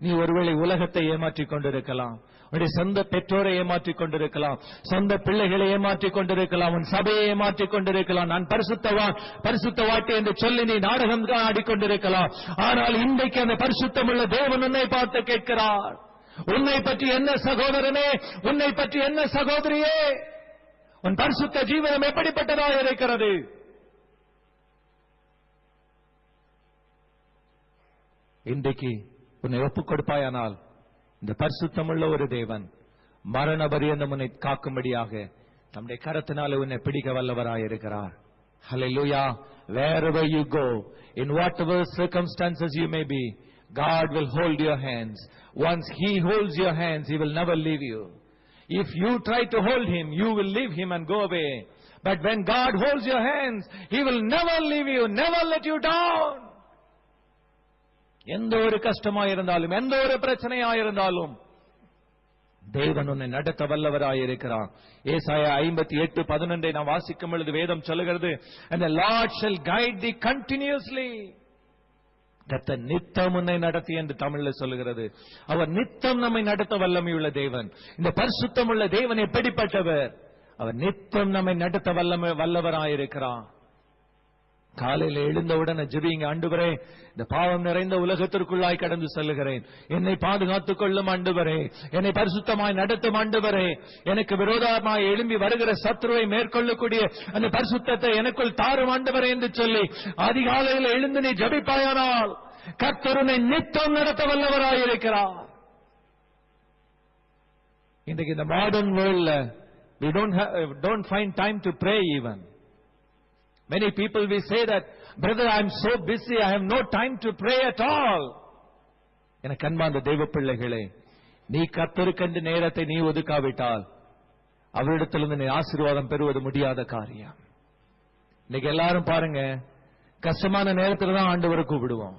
நீ ஒருவேளை உலகத்தை ஏமாற்றிக் கொண்டிருக்கலாம், உன்னுடைய சொந்த பெற்றோரை ஏமாற்றிக் கொண்டிருக்கலாம், சொந்த பிள்ளைகளை ஏமாற்றிக் கொண்டிருக்கலாம், உன் சபையை ஏமாற்றிக் கொண்டிருக்கலாம். நான் பரிசுத்தவான் பரிசுத்தவாட்டி என்று சொல்லி நீ நாடகம் ஆடிக்கொண்டிருக்கலாம். ஆனால் இன்றைக்கு அந்த பரிசுத்தமுள்ள தேவன் உன்னை பார்த்து கேட்கிறார், உன்னை பற்றி என்ன சகோதரனே, உன்னை பற்றி என்ன சகோதரியே, உன் பரிசுத்த ஜீவனம் எப்படிப்பட்டதாக இருக்கிறது? இன்றைக்கு உன்னை ஒப்புக் கொடுப்பாயானால் இந்த பரிசுத்தமுள்ள ஒரு தேவன் மரண பரியந்தம் உன்னை காக்கும்படியாக நம்முடைய கரத்தினாலே உன்னை பிடிக்க வல்லவராயிருக்கிறார். Hallelujah. Wherever you go, in whatever circumstances you may be, God will hold your hands. Once He holds your hands, He will never leave you. If you try to hold Him, you will leave Him and go away. But when God holds your hands, He will never leave you, never let you down. எந்த ஒரு கஷ்டமாயிருந்தாலும், எந்த ஒரு பிரச்சனையாயிருந்தாலும் தேவன் உன்னை நடத்த வல்லவராயிருக்கிறார். ஏசாயா 58:11 நாம் வாசிக்கும் பொழுது வேதம் சொல்லுகிறது, and the Lord shall guide thee continuously. கர்த்தர் நித்தம் உன்னை நடத்தி என்று தமிழ்ல சொல்லுகிறது. அவர் நித்தம் நம்மை நடத்த வல்லமையுள்ள தேவன். இந்த பரிசுத்தமுள்ள தேவன் எப்படிப்பட்டவர்? அவர் நித்தம் நம்மை நடத்த வல்லவராயிருக்கிறார். காலையில் எழுந்தவுடன் ஜெபிங்க, ஆண்டவரே இந்த பாவம் நிறைந்த உலகத்திற்குள்ளாய் கடந்து செல்லுகிறேன், என்னை பாதுகாத்துக் கொள்ளும் ஆண்டவரே, என்னை பரிசுத்தமாய் நடத்தும் ஆண்டவரே, எனக்கு விரோதமாய் எழும்பி வருகிற சத்துருவை மேற்கொள்ளக்கூடிய அந்த பரிசுத்தத்தை எனக்குள் தாரும் ஆண்டவரே என்று சொல்லி அதிகாலையில் எழுந்து நீ ஜெபிப்பாயானால் கர்த்தர் உன்னை நித்தம் நடத்த வல்லவராயிருக்கிறார். இன்றைக்கு இந்த modern வேர்ல்ட்ல we don't find time to pray even. Many people will say that, brother, I am so busy, I have no time to pray at all. எனக்கு அன்பார்ந்த தெய்வ பிள்ளைகளே, நீ கர்த்தருக்கென்று நேரத்தை நீ ஒதுக்காவிட்டால் அவரிடத்திலிருந்து நீ ஆசீர்வாதம் பெறுவது முடியாத காரியம். இன்னைக்கு எல்லாரும் பாருங்க, கஷ்டமான நேரத்தில் தான் ஆண்டவரை கூப்பிடுவோம்.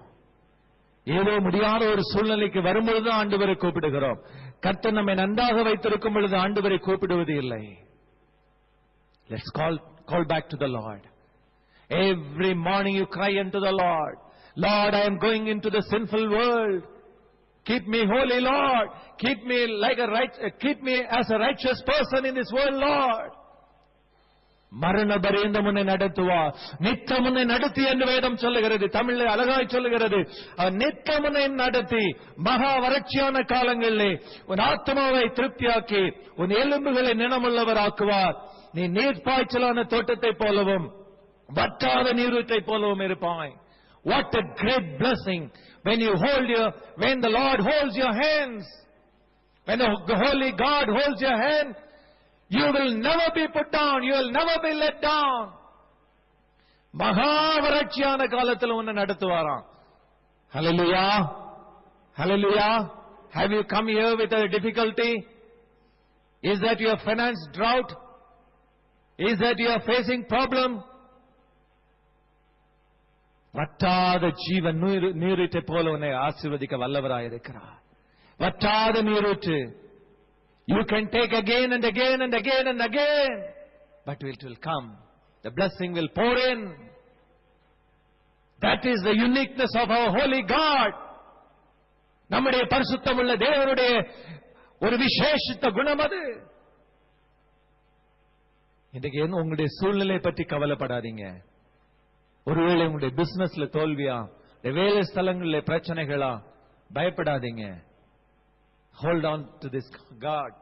ஏதோ முடியாத ஒரு சூழ்நிலைக்கு வரும்பொழுதுதான் ஆண்டவரை கூப்பிடுகிறோம். கர்த்தர் நம்மை நன்றாக வைத்திருக்கும் பொழுது ஆண்டவரை கூப்பிடுவது இல்லை. Let's call back to the Lord. Every morning you cry unto the Lord, Lord, I am going into the sinful world. Keep me holy, Lord. Keep me as a righteous person in this world, Lord. மரண பரியந்தம் உன்னை நடத்துவா, நித்தம் உன்னை நடத்தி என்று வேதம் சொல்லுகிறது. தமிழில் அழகாய் சொல்லுகிறது, நித்தம் உன்னை நடத்தி மகா வறட்சியான காலங்களிலே உன் ஆத்மாவை திருப்தியாக்கி உன் எலும்புகளை நினமுள்ளவராக்குவார். நீ நீர்ப்பாய்ச்சலான தோட்டத்தை போலவும் வற்றாத நீரூற்றை போலவும் இருப்பாய். What a great blessing when the Lord holds your hands. When the holy God holds your hand, you will never be put down, you will never be let down. மகா வறட்சியான காலத்தில் உன்னை நடத்துவாராம். Hallelujah. Hallelujah. Have you come here with a difficulty? Is that your finance drought? Is that you are facing problem? வற்றாத ஜீவன் நீரூற்றை போல உன்னை ஆசீர்வதிக்க வல்லவராயிருக்கிறார். வற்றாத நீரூற்று. You can take again and again and again and again, but it will come. The blessing will pour in. That is the uniqueness of our holy God. நம்முடைய பரிசுத்தமுள்ள தேவனுடைய ஒரு விசேஷித்த குணம் அது. இன்றைக்கு உங்களுடைய சூழ்நிலை பற்றி கவலைப்படாதீங்க. ஒருவேளை உங்களுடைய பிசினஸ்ல தோல்வியா, வேலை ஸ்தலங்களில் பிரச்சனைகளா, பயப்படாதீங்க. Hold on to this God.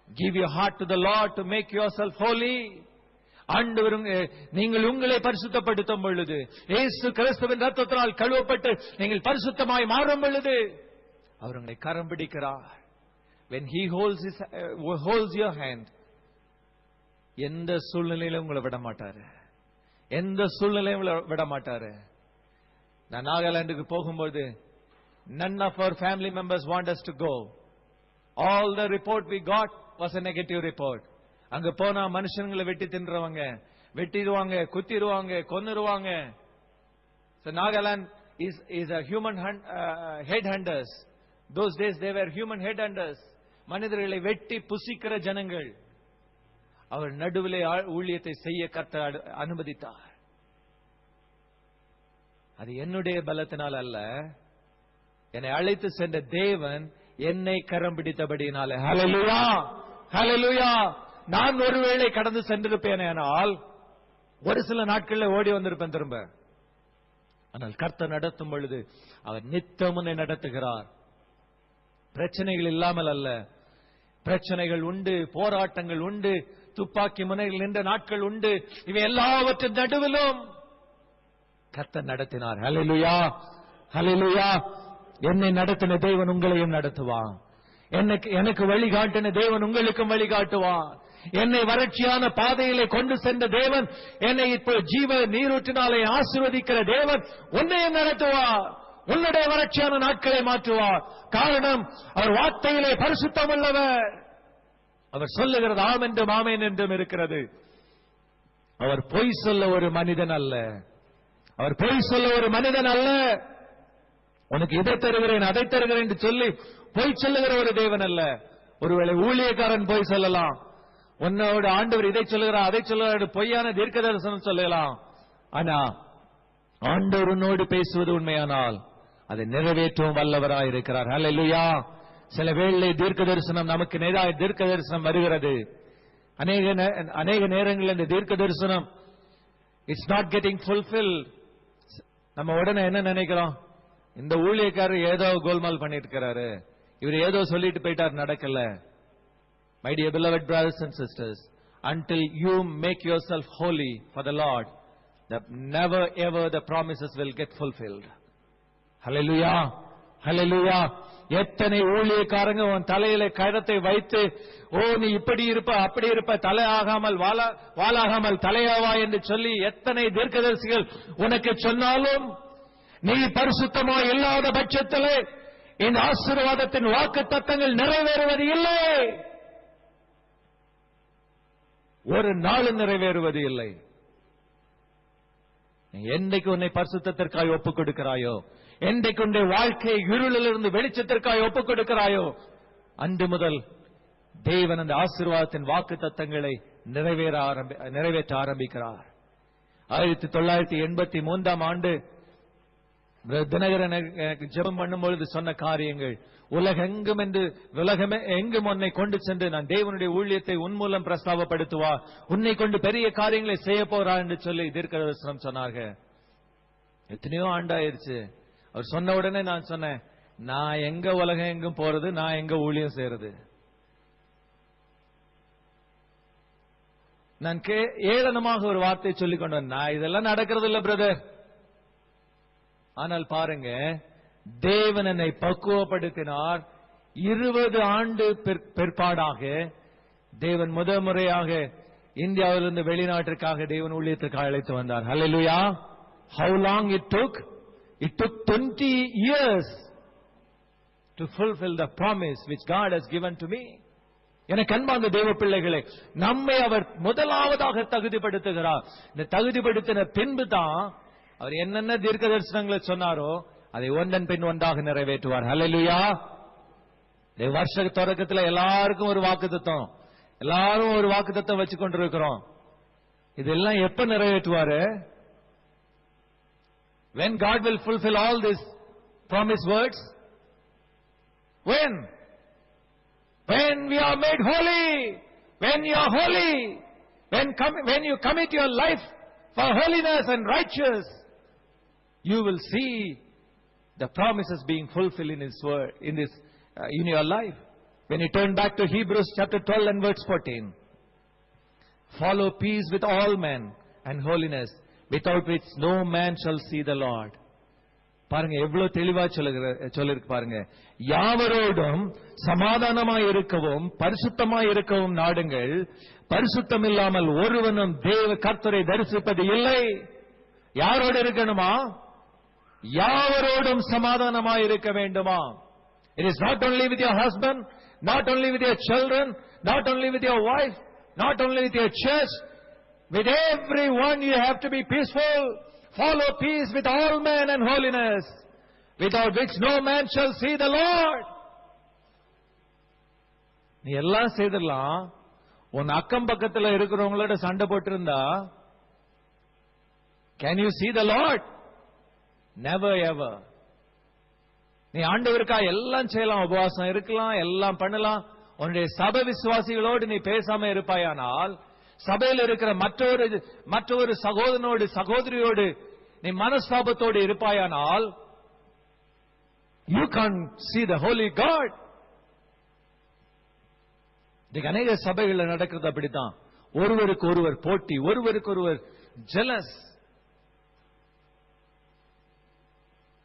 Give your heart to the Lord to make yourself holy. ஆண்டவர் நீங்கள் உங்களை பரிசுத்தப்படுத்தும் பொழுது, இயேசு கிறிஸ்துவின் இரத்தத்தினால் கழுவப்பட்டு நீங்கள் பரிசுத்தமாய் மாறும் பொழுது அவர் உங்களை கரம் பிடிக்கிறார். When He holds your hand, எந்த சூழ்நிலையிலும் உங்களை விட மாட்டாரு. எந்த சூழ்நிலையும் விட மாட்டாரு. நான் நாகாலாந்துக்கு போகும்போது, none of our family members want us to go. All the report we got was a negative report. அங்க போனா மனுஷங்களை வெட்டி தின்றவங்க, வெட்டிடுவாங்க, குத்திடுவாங்க, கொன்னுடுவாங்க. So Nagaland is a human headhunters. Those days they were human headhunters. மனிதர்களை வெட்டி புசிக்கிற ஜனங்கள். அவர் நடுவிலே ஊழியத்தை செய்ய கர்த்தர் அனுமதித்தார். அது என்னுடைய பலத்தினால் அல்ல, என்னை அழைத்து சென்ற தேவன் என்னை கரம் பிடித்தபடினாலே. ஹல்லேலூயா, ஹல்லேலூயா. நான் ஒருவேளை கடந்து சென்றிருப்பேனால் ஒரு சில நாட்களில் ஓடி வந்திருப்பேன் திரும்ப. ஆனால் கர்த்தர் நடத்தும் பொழுது அவர் நித்தமுனை நடத்துகிறார். பிரச்சனைகள் இல்லாமல் அல்ல, பிரச்சனைகள் உண்டு, போராட்டங்கள் உண்டு, துப்பாக்கி முனையில் நின்ற நாட்கள் உண்டு. இவை எல்லாவற்றின் நடுவிலும் கர்த்தர் நடத்தினார். ஹல்லேலூயா, ஹல்லேலூயா. என்னை நடத்தின தேவன் உங்களையும் நடத்துவான். எனக்கு வழிகாட்டின தேவன் உங்களுக்கும் வழிகாட்டுவான். என்னை வறட்சியான பாதையிலே கொண்டு சென்ற தேவன், என்னை இப்போ ஜீவ நீரூற்றினாலே ஆசீர்வதிக்கிற தேவன் உன்னையும் நடத்துவார். உன்னுடைய வறட்சியான நாட்களை மாற்றுவார். காரணம், அவர் வார்த்தையிலே பரிசுத்தம் உள்ளவர். அவர் சொல்லுகிறது ஆம் என்றும் ஆமேன் என்றும் இருக்கிறது. அவர் பொய் சொல்ல ஒரு மனிதன் அல்ல. அவர் பொய் சொல்ல ஒரு மனிதன் அல்ல. உனக்கு இதை தருகிறேன் அதை தருகிறேன் என்று சொல்லி பொய் சொல்லுகிற ஒரு தேவன் அல்ல. ஒருவேளை ஊழியக்காரன் பொய் சொல்லலாம், உன்னோட ஆண்டவர் இதை சொல்லுகிறார் அதை சொல்லுகிறார், பொய்யான தீர்க்க தரிசனம் சொல்லலாம். ஆனா ஆண்டவர் உன்னோடு பேசுவது உண்மையானால் அதை நிறைவேற்றவும் வல்லவராய் இருக்கிறார். ஹல்லேலூயா. சில வேளை தீர்க்க தரிசனம் நமக்கு நேராக தீர்க்க தரிசனம் வருகிறது. அநேக நேரங்களில் இந்த தீர்க்க தரிசனம் இட்ஸ் நாட் கெட்டிங் ஃபுல்ஃபில்ட். நம்ம உடனே என்ன நினைக்கிறோம், இந்த ஊழியக்காரர் ஏதோ கோல்மால் பண்ணிட்டு இருக்கிறாரு, இவர் ஏதோ சொல்லிட்டு போயிட்டார், நடக்கல. My dear beloved brothers and sisters, until you make yourself holy for the Lord, never ever the promises will get fulfilled. Hallelujah, hallelujah. எத்தனை ஊழியக்காரங்க உன் தலையில கழுத்தை வைத்து, ஓ நீ இப்படி இருப்ப அப்படி இருப்ப, தலை ஆகாமல் வாலாகாமல் தலையாவா என்று சொல்லி எத்தனை தீர்க்கதரிசிகள் உனக்கு சொன்னாலும் நீ பரிசுத்தமா இல்லாத பட்சத்திலே இந்த ஆசீர்வாதத்தின் வாக்கு தத்தங்கள் நிறைவேறுவது இல்லை. ஒரு நாள் நிறைவேறுவது இல்லை. என்றைக்கு உன்னை பரிசுத்தத்திற்காக ஒப்புக் கொடுக்கிறாயோ, என்றைக்கு உன்னுடைய வாழ்க்கை இருளிலிருந்து வெளிச்சத்திற்காக ஒப்புக் கொடுக்கிறாயோ, அன்று முதல் தேவன் அந்த ஆசீர்வாதத்தின் வாக்கு தத்தங்களை நிறைவேற்ற ஆரம்பிக்கிறார். 1983 ஆண்டு தினகரன் ஜெபம் பண்ணும் பொழுது சொன்ன காரியங்கள், உலகெங்கும் எங்கும் உன்னை கொண்டு சென்று நான் தேவனுடைய ஊழியத்தை உன் மூலம் பிரஸ்தாபப்படுத்துவா, உன்னை கொண்டு பெரிய காரியங்களை செய்ய போறா என்று சொல்லி தீர்க்கதரிசனம் சொன்னார்கள். எத்தனையோ ஆண்டாயிருச்சு. அவர் சொன்ன உடனே நான் சொன்னேன், நான் எங்க உலகம் எங்கும் போறது, நான் எங்க ஊழியம் செய்யறது. நான் ஏளனமாக ஒரு வார்த்தை சொல்லிக் கொண்டு வந்தேன், நான் இதெல்லாம் நடக்கிறது இல்ல பிரதர். ஆனால் பாருங்க, தேவன் என்னை பக்குவப்படுத்தினார். 20 ஆண்டு பிற்பாடாக தேவன் முதல் முறையாக இந்தியாவிலிருந்து வெளிநாட்டிற்காக தேவன் ஊழியத்திற்காக அழைத்து வந்தார். ஹல்லேலூயா. How long it took? It took 20 years to fulfill the promise which God has given to me. எனக்கு அன்பார்ந்த தேவ பிள்ளைகளே, நம்மை அவர் முதலாவதாக தகுதிப்படுத்துகிறார். இந்த தகுதிப்படுத்தின பின்பு தான் அவர் என்னென்ன தீர்க்க தரிசனங்களை சொன்னாரோ அதை ஒன்றன் பின் ஒன்றாக நிறைவேற்றுவார். ஹல்லேலூயா. வருஷ தொடக்கத்தில் எல்லாருக்கும் ஒரு வாக்குத்தத்தம், எல்லாரும் ஒரு வாக்குத்தத்தம் வச்சு கொண்டிருக்கிறோம். இதெல்லாம் எப்ப நிறைவேற்றுவாரு? When God will fulfill all these promised words? When we are made holy, when you are holy, when you commit your life for holiness and righteous, you will see the promises being fulfilled in His word, in your life. When you turn back to Hebrews chapter 12 and verse 14, follow peace with all men and holiness, without which no man shall see the Lord. பாருங்க எவ்வளவு தெளிவா சொல்லிருக்கு பாருங்க. யாவரோடும் சமாதானமாய் இருக்கவும் பரிசுத்தமாய் இருக்கவும் நாடுங்கள், பரிசுத்தம் இல்லாமல் ஒருவனும் தேவ கர்த்தரை தரிசிப்பது இல்லை. யாரோடு இருக்கணுமா? யாவரோடும் சமாதானமாய் இருக்க வேண்டுமா? It is not only with your husband, not only with your children, not only with your wife, not only with your church, with everyone you have to be peaceful. Follow peace with all men and holiness, without which no man shall see the Lord. நீ எல்லாம் செய்திடலாம். உன் அக்கம் பக்கத்துல இருக்கிறவங்களோட சண்டை போட்டு இருந்தா, can you see the Lord? Never ever. நீ ஆண்டவருக்கா எல்லாம் செய்யலாம், உபவாசம் இருக்கலாம், எல்லாம் பண்ணலாம். உன்னுடைய சபை விசுவாசிகளோடு நீ பேசாம இருப்பாயானால், சபையில் இருக்கிற மற்றொரு சகோதரனோடு சகோதரியோடு நீ மனஸ்தாபத்தோடு இருப்பாயானால், you can't see the holy God. இன்னைக்கு அநேக சபைகள் நடக்கிறது அப்படித்தான். ஒருவருக்கு ஒருவர் போட்டி, ஒருவருக்கு ஒருவர் ஜெலஸ்.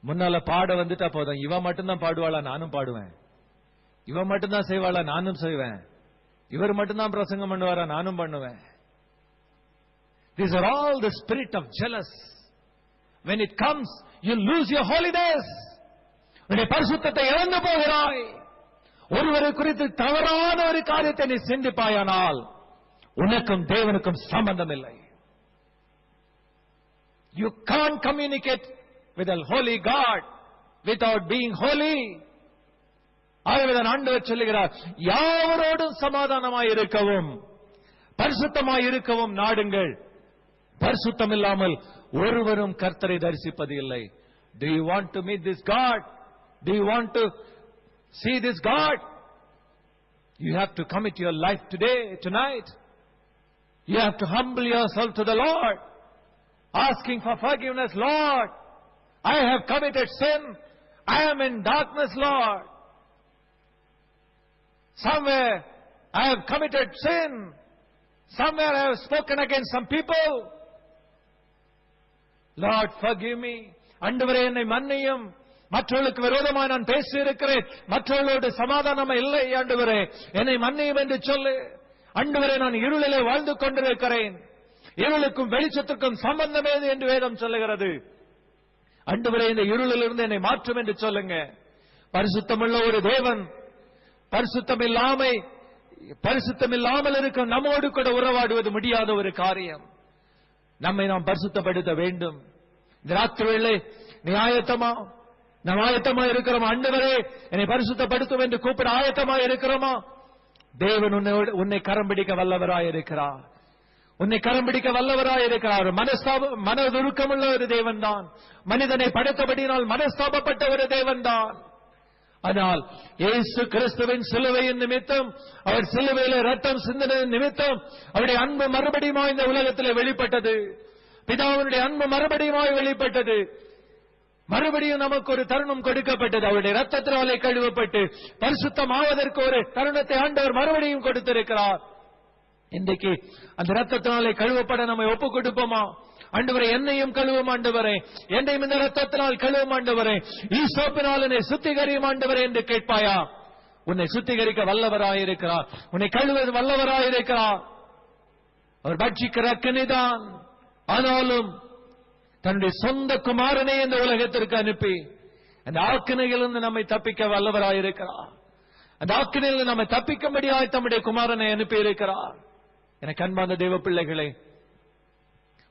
முன்னால பாட வந்துட்டா போதும், இவன் மட்டும்தான் பாடுவாளா நானும் பாடுவேன், இவன் மட்டும்தான் செய்வாளா நானும் செய்வேன், இவர் மட்டும்தான் பிரசங்கம் பண்ணுவாரா நானும் பண்ணுவேன். These are all the spirit of jealous. When it comes, you lose your holiness. உன்னுடைய பரிசுத்தத்தை இழந்து போகிறாய். ஒருவரை குறித்து தவறான ஒரு காரியத்தை நீ சிந்திப்பாயானால் உனக்கும் தேவனுக்கும் சம்பந்தம் இல்லை. You can't communicate with a holy God without being holy. ஆகவேதான் ஆண்டவர் சொல்லுகிறார், யாவரோடும் சமாதானமாய் இருக்கவும் பரிசுத்தமாய் இருக்கவும் நாடுங்கள். பரிசுத்தம் இல்லாமல் ஒருவரும் கர்த்தரை தரிசிப்பது இல்லை. Do you want to meet this God? Do you want to see this God? You have to commit your life tonight. You have to humble yourself to the Lord, asking for forgiveness. Lord, I have committed sin. I am in darkness, Lord. Somewhere I have committed sin. Somewhere I have spoken against some people. Lord, forgive me. ஆண்டவரே என்னை மன்னியும். மற்றவர்களுக்கு விரோதமாக நான் பேசி இருக்கிறேன், மற்றவர்களோடு சமாதானம் இல்லை. ஆண்டவரே என்னை மன்னியும் என்று சொல்லு. ஆண்டவரே நான் இருளிலே வாழ்ந்து கொண்டிருக்கிறேன், இருளுக்கும் வெளிச்சத்துக்கும் சம்பந்தம் ஏது என்று வேதம் சொல்லுகிறது. ஆண்டவரே இந்த இருளிலிருந்து என்னை மாற்றும் என்று சொல்லுங்க. பரிசுத்தமுள்ள ஒரு தேவன் பரிசுத்தமில்லாமல் இருக்க நம்மோடு கூட உறவாடுவது முடியாத ஒரு காரியம். நம்மை நாம் பரிசுத்தப்படுத்த வேண்டும். இந்த ராத்திரி வேளை நீ நாம் ஆயத்தமா இருக்கிறோமா? ஆண்டவரே என்னை பரிசுத்தப்படுத்தும் என்று கூப்பிட ஆயத்தமா இருக்கிறோமா? தேவன் உன்னை கரம் பிடிக்க வல்லவராய் இருக்கிறார். உன்னை கரம் பிடிக்க வல்லவராய் இருக்கிறார். மனதுருக்கமுள்ள ஒரு தேவன் தான். மனிதனை படைத்தபடியினால் மனஸ்தாபப்பட்ட ஒரு தேவன் தான். ஆனால் இயேசு கிறிஸ்துவின் சிலுவையின் நிமித்தம், அவர் சிலுவையில ரத்தம் சிந்தினதின் நிமித்தம் அவருடைய அன்பு மறுபடியும் இந்த உலகத்தில் வெளிப்பட்டது. பிதாவினுடைய அன்பு மறுபடியும் வெளிப்பட்டது. மறுபடியும் நமக்கு ஒரு தருணம் கொடுக்கப்பட்டது. அவருடைய ரத்தத்தினாலே கழுவப்பட்டு பரிசுத்தமாவதற்கு ஒரு தருணத்தை ஆண்டவர் மறுபடியும் கொடுத்திருக்கிறார். இன்றைக்கு அந்த ரத்தத்தினாலே கழுவப்பட நம்மை ஒப்புக் கொடுப்போமா? ஆண்டவரே என்னையும் கழுவும் ஆண்டவரே, என்னையும் இந்த ரத்தத்தினால் கழுவும் ஆண்டவரே, ஈசோப்பினால் என்னை சுத்திகரியும் ஆண்டவரே என்று கேட்பாயா? உன்னை சுத்திகரிக்க வல்லவராயிருக்கிறார், உன்னை கழுவது வல்லவராயிருக்கிறார். அவர் பட்சிக்கிற அக்கினிதான். ஆனாலும் தன்னுடைய சொந்த குமாரனை இந்த உலகத்திற்கு அனுப்பி அந்த ஆக்கினையிலிருந்து நம்மை தப்பிக்க வல்லவராயிருக்கிறார். அந்த ஆக்கினையிலிருந்து நம்மை தப்பிக்கும்படியாக தம்முடைய குமாரனை அனுப்பி இருக்கிறார். எனக்கு அன்பான தேவ பிள்ளைகளே,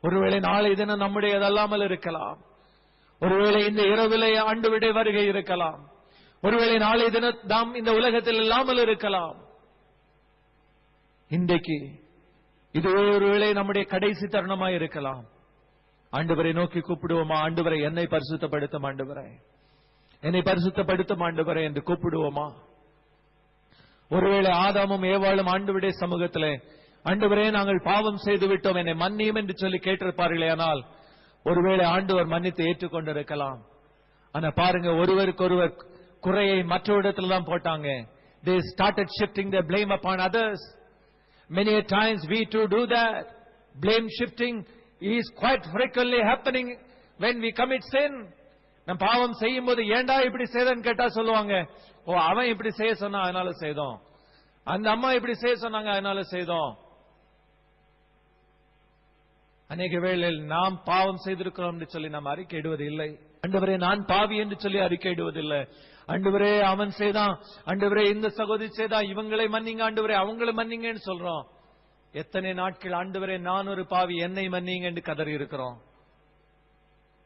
ஒருவேளை நாளை தினம் நம்முடையதல்லாமல் இருக்கலாம். ஒருவேளை இந்த இரவிலே ஆண்டவருடைய வருகை இருக்கலாம். ஒருவேளை நாளை தினம் நாம் இந்த உலகத்தில் இல்லாமல் இருக்கலாம். இன்றைக்கு இது ஒருவேளை நம்முடைய கடைசி தருணமாய் இருக்கலாம். ஆண்டவரை நோக்கி கூப்பிடுவோமா? ஆண்டவரை என்னை பரிசுத்தப்படுத்தும் ஆண்டவரே, என்னை பரிசுத்தப்படுத்தும் ஆண்டவரே என்று கூப்பிடுவோமா? ஒருவேளை ஆதாமும் ஏவாளும் ஆண்டவருடைய சமூகத்திலே, ஆண்டவரே நாங்கள் பாவம் செய்து விட்டோம், என்னை மன்னியும் என்று சொல்லி கேட்டிருப்பார்களே. ஆனால் ஒருவேளை ஆண்டவர் மன்னித்து ஏற்றுக்கொண்டிருக்கலாம். ஆனா பாருங்க, ஒருவருக்கு ஒருவர் குறையை மற்ற இடத்துல தான் போட்டாங்க. They started shifting their blame upon others. Many a times we too do that. Blame shifting is quite frequently happening when we commit sin. நம்ம பாவம் செய்யும் போது ஏண்டா இப்படி செய்தன்னு கேட்டா சொல்லுவாங்க, ஓ அவன் இப்படி செய்ய சொன்னா அதனால செய்தோம், அந்த அம்மா இப்படி செய்ய சொன்னாங்க அதனால செய்தோம். அநேக வேளையில் நாம் பாவம் செய்திருக்கிறோம் என்று சொல்லி நாம் அறிக்கையிடுவது இல்லை. ஆண்டவரே நான் பாவி என்று சொல்லி அறிக்கையிடுவதில்லை. ஆண்டவரே அவன் செய்தான், ஆண்டவரே இந்த சகோதரி செய்தான், இவங்களை மன்னிங்க ஆண்டவரே, அவங்களை மன்னிங்கன்னு சொல்றோம். எத்தனை நாட்கள் ஆண்டவரே நான் ஒரு பாவி, என்னை மன்னிங்க என்று கதறி இருக்கிறோம்.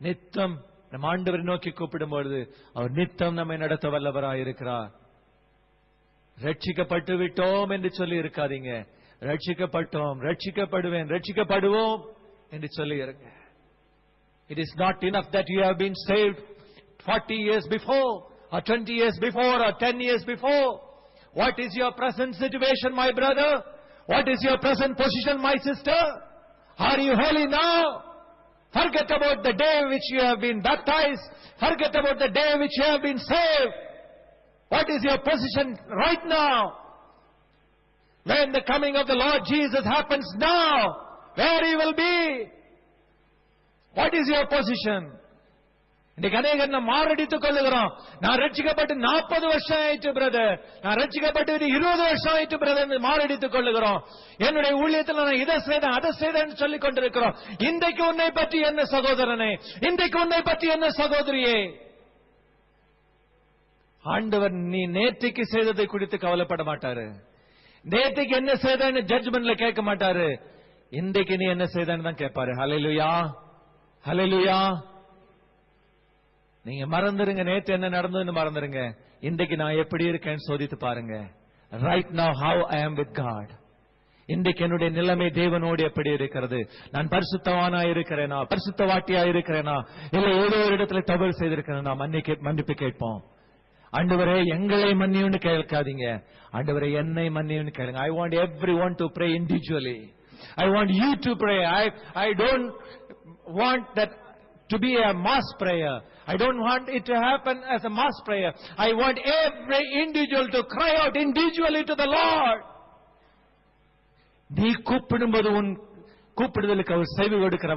நித்தம் நம் ஆண்டவரை நோக்கி கூப்பிடும் பொழுது அவர் நித்தம் நம்மை நடத்த வல்லவராய் இருக்கிறார். ரட்சிக்கப்பட்டு விட்டோம் என்று சொல்லி இருக்காதீங்க. ரட்சிக்கப்பட்டோம், ரட்சிக்கப்படுவேன், ரட்சிக்கப்படுவோம் என்று சொல்லி இருங்க. It is not enough that you have been saved 40 years before or 20 years before or 10 years before. What is your present situation, my brother? What is your present position, my sister? Are you holy now? Forget about the day which you have been baptized. Forget about the day which you have been saved. What is your position right now? When the coming of the Lord Jesus happens now, where He will be? What is your position? இன்னைக்கு அநேகர் நாம் மாரடித்துக் கொள்ளுகிறோம். நான் ரட்சிக்கப்பட்டு 40 வருஷம் ஆயிற்று brother, நான் ரட்சிக்கப்பட்டு 20 வருஷம் ஆயிற்று பிரதர் மாரடித்துக் கொள்ளுகிறோம். என்னுடைய ஊழியத்தில் நான் இதை செய்தேன் அதை செய்தேன் சொல்லிக் கொண்டிருக்கிறோம். இன்றைக்கு உன்னை பற்றி என்ன சகோதரனே, இன்றைக்கு உன்னை பற்றி என்ன சகோதரியே? ஆண்டவர் நீ நேற்றுக்கு செய்ததை குறித்து கவலைப்பட மாட்டாரு. நேற்றுக்கு என்ன செய்தான்னு ஜட்ஜ்மெண்ட்ல கேட்க மாட்டாரு. இன்றைக்கு நீ என்ன செய்தான்னு தான் கேட்பாரு. ஹல்லேலூயா, ஹல்லேலூயா. நீங்க மறந்துருங்க, நேற்று என்ன நடந்ததுன்னு மறந்துருங்க. இன்றைக்கு நான் எப்படி இருக்கேன்னு சோதித்து பாருங்க. ரைட் நவ ஹவ் ஐ ஆம் வித் காட். இன்றைக்கு என்னுடைய நிலைமை தேவனோடு எப்படி இருக்கிறது? நான் பரிசுத்தவானா இருக்கிறேனா, பரிசுத்தவாட்டியா இருக்கிறேனா, இல்ல ஏதோ ஒரு இடத்துல தவறு செய்திருக்கிறேனா? மன்னிப்பு கேட்போம். ஆண்டவரே எங்களை மன்னியும்னு கேட்காதீங்க, ஆண்டவரே என்னை மன்னியும்னு கேளுங்க. I want everyone to pray individually. I want you to pray. I don't want that to be a mass prayer. I don't want it to happen as a mass prayer. I want every individual to cry out individually to the Lord. நீ கூப்பிடும்போது உன் கூப்பிடுதலுக்கு அவர் செவி கொடுக்கிற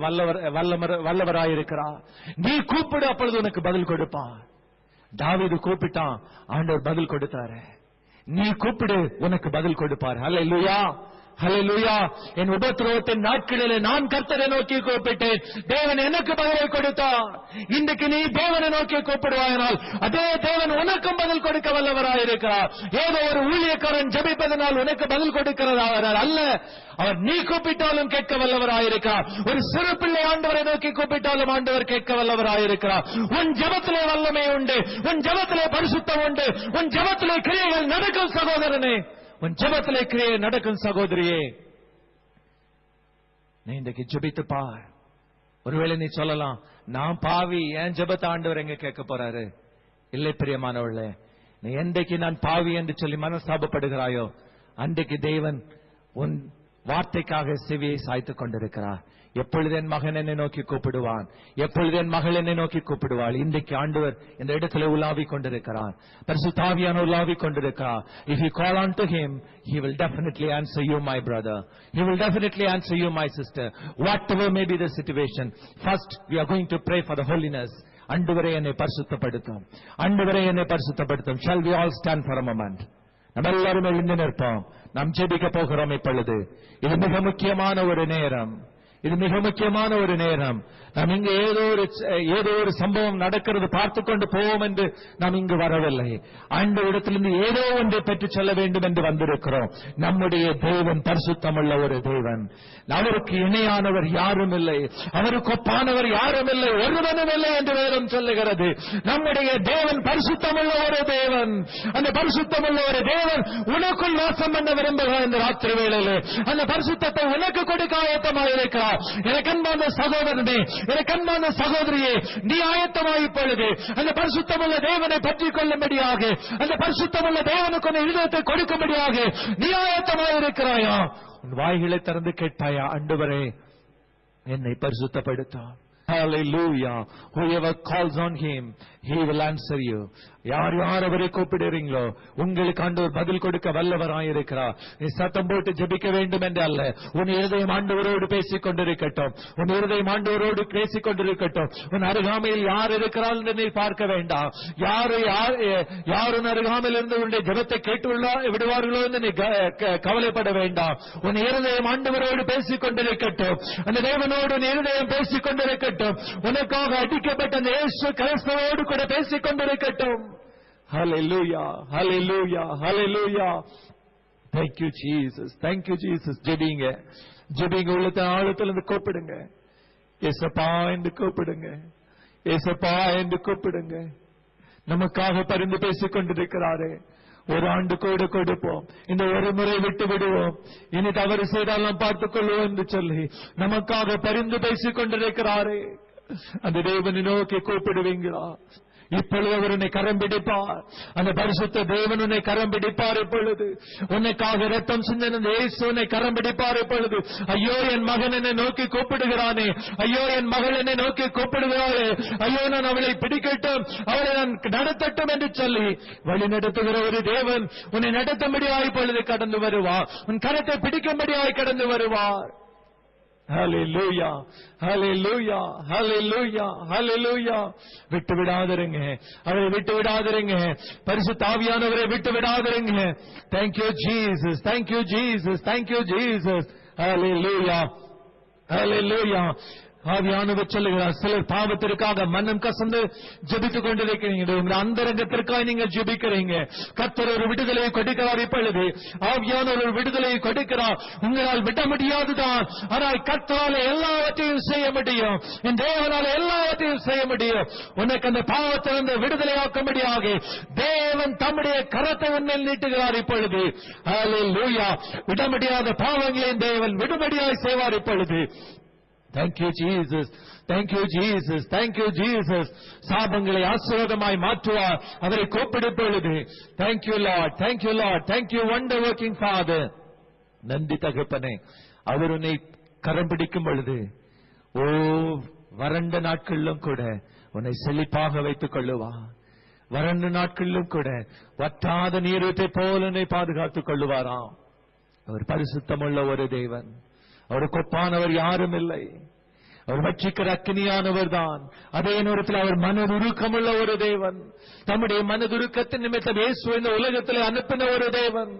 வல்லவராயிருக்கிறார். நீ கூப்பிடு, அப்பொழுது உனக்கு பதில் கொடுப்பார். தாவீது கூப்பிட்டான், ஆண்டவர் பதில் கொடுத்தாரு. நீ கூப்பிடு, உனக்கு பதில் கொடுப்பார். ஹல்லேலூயா, ஹல்லேலூயா. என் உபத்திரவத்தின் நாட்களிலே நான் கர்த்தரை நோக்கி கூப்பிட்டேன், தேவன் எனக்கு பதிலை கொடுத்தார். இன்றைக்கு நீ தேவனை நோக்கி கூப்பிடுவாயினால் அதே தேவன் உனக்கும் பதில் கொடுக்க வல்லவராயிருக்கிறார். ஏதோ ஒரு ஊழியக்காரன் ஜெபிப்பதனால் உனக்கு பதில் கொடுக்கிறவர் அல்ல, அவர் நீ கூப்பிட்டாலும் கேட்க வல்லவராயிருக்கிறார். ஒரு சிறு பிள்ளை ஆண்டவரை நோக்கி கூப்பிட்டாலும் ஆண்டவர் கேட்க வல்லவராயிருக்கிறார். உன் ஜெபத்திலே வல்லமை உண்டு, உன் ஜெபத்திலே பரிசுத்தம் உண்டு, உன் ஜெபத்திலே கிரியைகள் நடக்கும் சகோதரனே, உன் ஜெபத்திலே கிரியை நடக்கும் சகோதரியே. நீ இன்றைக்கு ஜெபித்து பார். ஒருவேளை நீ சொல்லலாம், நான் பாவி, என் ஜெபத்தை ஆண்டவர் எங்க கேட்க போறாரு? இல்லை பிரியமானவர்களே, நீ என்றைக்கு நான் பாவி என்று சொல்லி மனஸ்தாபப்படுகிறாயோ அன்றைக்கு தேவன் உன் வார்த்தைக்காக செவியை சாய்த்துக் கொண்டிருக்கிறார். எப்பொழுது என் மகன் என்னை நோக்கி கூப்பிடுவான், எப்பொழுது என் மகள் என்னை நோக்கி கூப்பிடுவாள். இன்றைக்கு ஆண்டவர் இந்த இடத்துல உலாவிக் கொண்டிருக்கிறார், பரிசுத்த ஆவியானவர் உலாவிக் கொண்டிருக்கிறார். If you call unto him, he will definitely answer you, my brother. He will definitely answer you, my sister. Whatever may be the situation, first we are going to pray for the holiness. ஆண்டவரே என்னை பரிசுத்தப்படுத்தும், ஆண்டவரே என்னை பரிசுத்தப்படுத்தும். Shall we all stand for a moment? நம்ம எல்லாரும் எழுந்து நிற்போம். நாம் ஜெபிக்க போகிறோம் இப்பொழுது. இது மிக முக்கியமான ஒரு நேரம், இது மிக முக்கியமான ஒரு நேரம். நாம் இங்கு ஏதோ ஒரு சம்பவம் நடக்கிறது பார்த்து கொண்டு போவோம் என்று நாம் இங்கு வரவில்லை. ஆண்டவரிடத்திலிருந்து ஏதோ ஒன்றை பெற்றுச் செல்ல வேண்டும் என்று வந்திருக்கிறோம். நம்முடைய தேவன் பரிசுத்தமுள்ள ஒரு தேவன். அவருக்கு இணையானவர் யாரும் இல்லை, அவருக்கு ஒப்பானவர் யாரும் இல்லை, ஒருவனும் இல்லை என்று வேதம் சொல்லுகிறது. நம்முடைய தேவன் பரிசுத்தமுள்ள ஒரு தேவன். அந்த பரிசுத்தமுள்ள ஒரு தேவன் உனக்குள் வாசம் பண்ண விரும்புகிறார். இந்த ராத்திரி வேளையிலே அந்த பரிசுத்தத்தை உனக்கு கொடுக்க ஆயத்தமாக இருக்கிறார். எனக்கு அன்பான சகோதரனே, எனக்கு அன்பான சகோதரியே, நீ ஆயத்தமாய் இப்பொழுது அந்த பரிசுத்தமுள்ள தேவனை பற்றிக் கொள்ளும்படியாக, அந்த பரிசுத்தமுள்ள தேவனுக்கு உன் இதயத்தை கொடுக்கும்படியாக நீ ஆயத்தமாய் இருக்கிறாயா? உன் வாய்களை திறந்து கேட்பாயா, ஆண்டவரே என்னை பரிசுத்தப்படுத்தும். Hallelujah. Whoever calls on him, he will answer you. யார் யார் அவரை கூப்பிடுறீங்களோ உங்களுக்கு ஆண்டவர் பதில் கொடுக்க வல்லவராயிருக்கிறார். நீ சத்தம் போட்டு ஜெபிக்க வேண்டும் என்று அல்ல, உன் இருதயம் ஆண்டவரோடு பேசிக் கொண்டிருக்கட்டும், உன் இருதயம் ஆண்டவரோடு பேசிக் கொண்டிருக்கட்டும். உன் அருகாமையில் யார் இருக்கிறார் என்று நீ பார்க்க வேண்டாம். யார் உன் அருகாமையில் இருந்து உன்னுடைய ஜெபத்தை கேட்டு விடுவார்களோ என்று நீ கவலைப்பட வேண்டாம். உன் இருதயம் ஆண்டவரோடு பேசிக் கொண்டிருக்கட்டும், அந்த தேவனோடு உன் இருதயம் பேசிக் கொண்டிருக்கட்டும். உனக்காக அடிக்கப்பட்ட அந்த இயேசு கிறிஸ்துவோடு கூட பேசிக் கொண்டிருக்கட்டும். Hallelujah, hallelujah, hallelujah. Thank you Jesus, thank you Jesus. ஜெபிங்க, உள்ளத்தை ஆழத்திலிருந்து கூப்பிடுங்க. ஏசப்பா என்று கூப்பிடுங்க, ஏசப்பா என்று கூப்பிடுங்க. நமக்காக பரிந்து பேசிக் கொண்டிருக்கிறாரே, ஒரு ஆண்டு கூட கொடுப்போம், இந்த ஒரு முறை விட்டு விடுவோம், இனி தவறு செய்தால் நாம் பார்த்துக் கொள்வோம் என்று சொல்லி நமக்காக பரிந்து பேசிக் கொண்டிருக்கிறாரே, அந்த தேவனை நோக்கி கூப்பிடுவீங்களா? இப்பொழுது அவர் உன்னை கரம் பிடிப்பார். அந்த பரிசுத்த தேவன் உன்னை கரம் பிடிப்பார். இப்பொழுது உன்னைக்காக ரத்தம் சிந்தின இயேசு உன்னை கரம் பிடிப்பார். இப்பொழுது ஐயோ என் மகன் என்னை நோக்கி கூப்பிடுகிறானே, ஐயோ என் மகள் என்னை நோக்கி கூப்பிடுகிறாரே, ஐயோ நான் அவளை பிடிக்கட்டும், அவளை நான் நடத்தட்டும் என்று சொல்லி வழி நடத்துகிற ஒரு தேவன் உன்னை நடத்தும்படியாய் இப்பொழுது கடந்து வருவார். உன் கரத்தை பிடிக்கும்படியாய் கடந்து வருவார். ஹல்லேலூயா, ஹல்லேலூயா, ஹல்லேலூயா, ஹல்லேலூயா. விட்டு விடாதீங்க, அவரை விட்டு விடாதீங்க, பரிசுத்த ஆவியானவரை விட்டு விடாதீங்க. Thank you Jesus, thank you Jesus, thank you Jesus. ஹல்லேலூயா, ஹல்லேலூயா. ஆவியானவர் சொல்லுகிறார், சிலர் பாவத்திற்காக மனம் கசந்து ஜெபித்துக் கொண்டிருக்கிறீங்க, உங்க அந்தரங்கத்திற்காக நீங்க ஜெபிக்கிறீங்க. கர்த்தர் ஒரு விடுதலையை கொடுக்கிறார். இப்பொழுது ஆவியானவர் ஒரு விடுதலையை கொடுக்கிறார். உங்களால் விட முடியாதுதான், ஆனால் கர்த்தரால் எல்லாவற்றையும் செய்ய முடியும். என் தேவனால் எல்லாவற்றையும் செய்ய முடியும். உனக்கு அந்த பாவத்திலிருந்து விடுதலையாக்கும்படியாக தேவன் தம்முடைய கரத்தை உன்மேல் நீட்டுகிறார். இப்பொழுது ஹல்லேலூயா. விட முடியாத பாவங்களையும் தேவன் விடுபடியாய் செய்வார். இப்பொழுது Thank you Jesus, thank you Jesus, thank you Jesus. சாபங்களை ஆசீர்வாதமாய் மாற்றுவார். அவரை கூப்பிடும் பொழுது thank you Lord, thank you Lord, thank you wonder working Father. நன்றி தகப்பனே. அவர் உன்னை கரம் பிடிக்கும் பொழுது வறண்ட நாட்களிலும் கூட உன்னை செழிப்பாக வைத்துக் கொள்ளுவார். வறண்ட நாட்களிலும் கூட வற்றாத நீரூற்றை போல உன்னை பாதுகாத்துக் கொள்ளுவாராம். அவர் பரிசுத்தமுள்ள ஒரு தேவன், அவருக்கு ஒப்பானவர் யாரும் இல்லை. அவர் வச்சிக்கிற அக்கினியானவர் தான். அதே நேரத்தில் அவர் மனதுருக்கமுள்ள ஒரு தேவன். தம்முடைய மனதுருக்கத்தின் நிமித்தம் இயேசு இந்த உலகத்தில் அனுப்பின ஒரு தேவன்.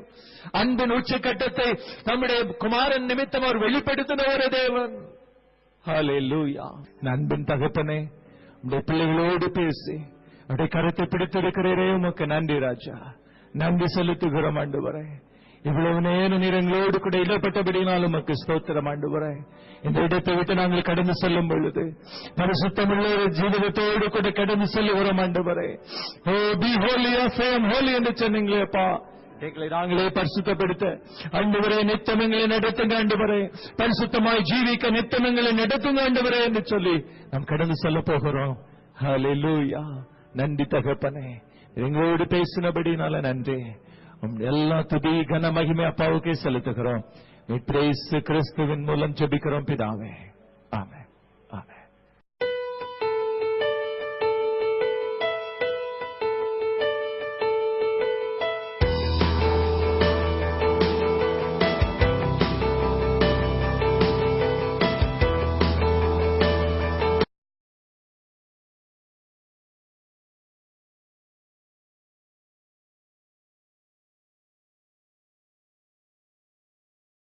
அன்பின் உச்சக்கட்டத்தை தம்முடைய குமாரன் நிமித்தம் அவர் வெளிப்படுத்தின ஒரு தேவன். ஹல்லேலூயா. அன்பின் தகப்பனே, உடைய பிள்ளைகளோடு பேசி அவருடைய கருத்தை பிடித்திருக்கிறீரே, உமக்கு நன்றி ராஜா. நன்றி செலுத்துகிறோம் ஆண்டவரே. இவ்வளவு நேரம் நீர் எங்களோடு கூட இடப்பட்டபடினாலும் உமக்கு ஸ்தோத்திரம் ஆண்டவரே. இந்த இடத்தை விட்டு நாங்கள் கடந்து செல்லும் பொழுது பரிசுத்தமுள்ள ஒரு ஜீவிதத்தோடு கூட கடந்து செல்லுகிறோம் ஆண்டவரே. ஓ பி ஹோலி ஆஃப் ஐ அம் ஹோலி என்று சொன்னீங்களேப்பா. எங்களை நாங்களே பரிசுத்தப்படுத்த ஆண்டவரே நித்தம் எங்களை நடத்துங்க ஆண்டவரே. பரிசுத்தமாய் ஜீவிக்க நித்தம் எங்களை நடத்துங்க ஆண்டவரே என்று சொல்லி நாம் கடந்து செல்ல போகிறோம். ஹல்லேலூயா. நன்றி தகப்பனே, எங்களோடு பேசினபடினால நன்றி. எல்லா துதி கன மகிமை அப்பாவுக்கே செலுத்துகிறோம். கிறிஸ்துவின் மூலம் ஜெபிக்கிறோம் பிதாவே.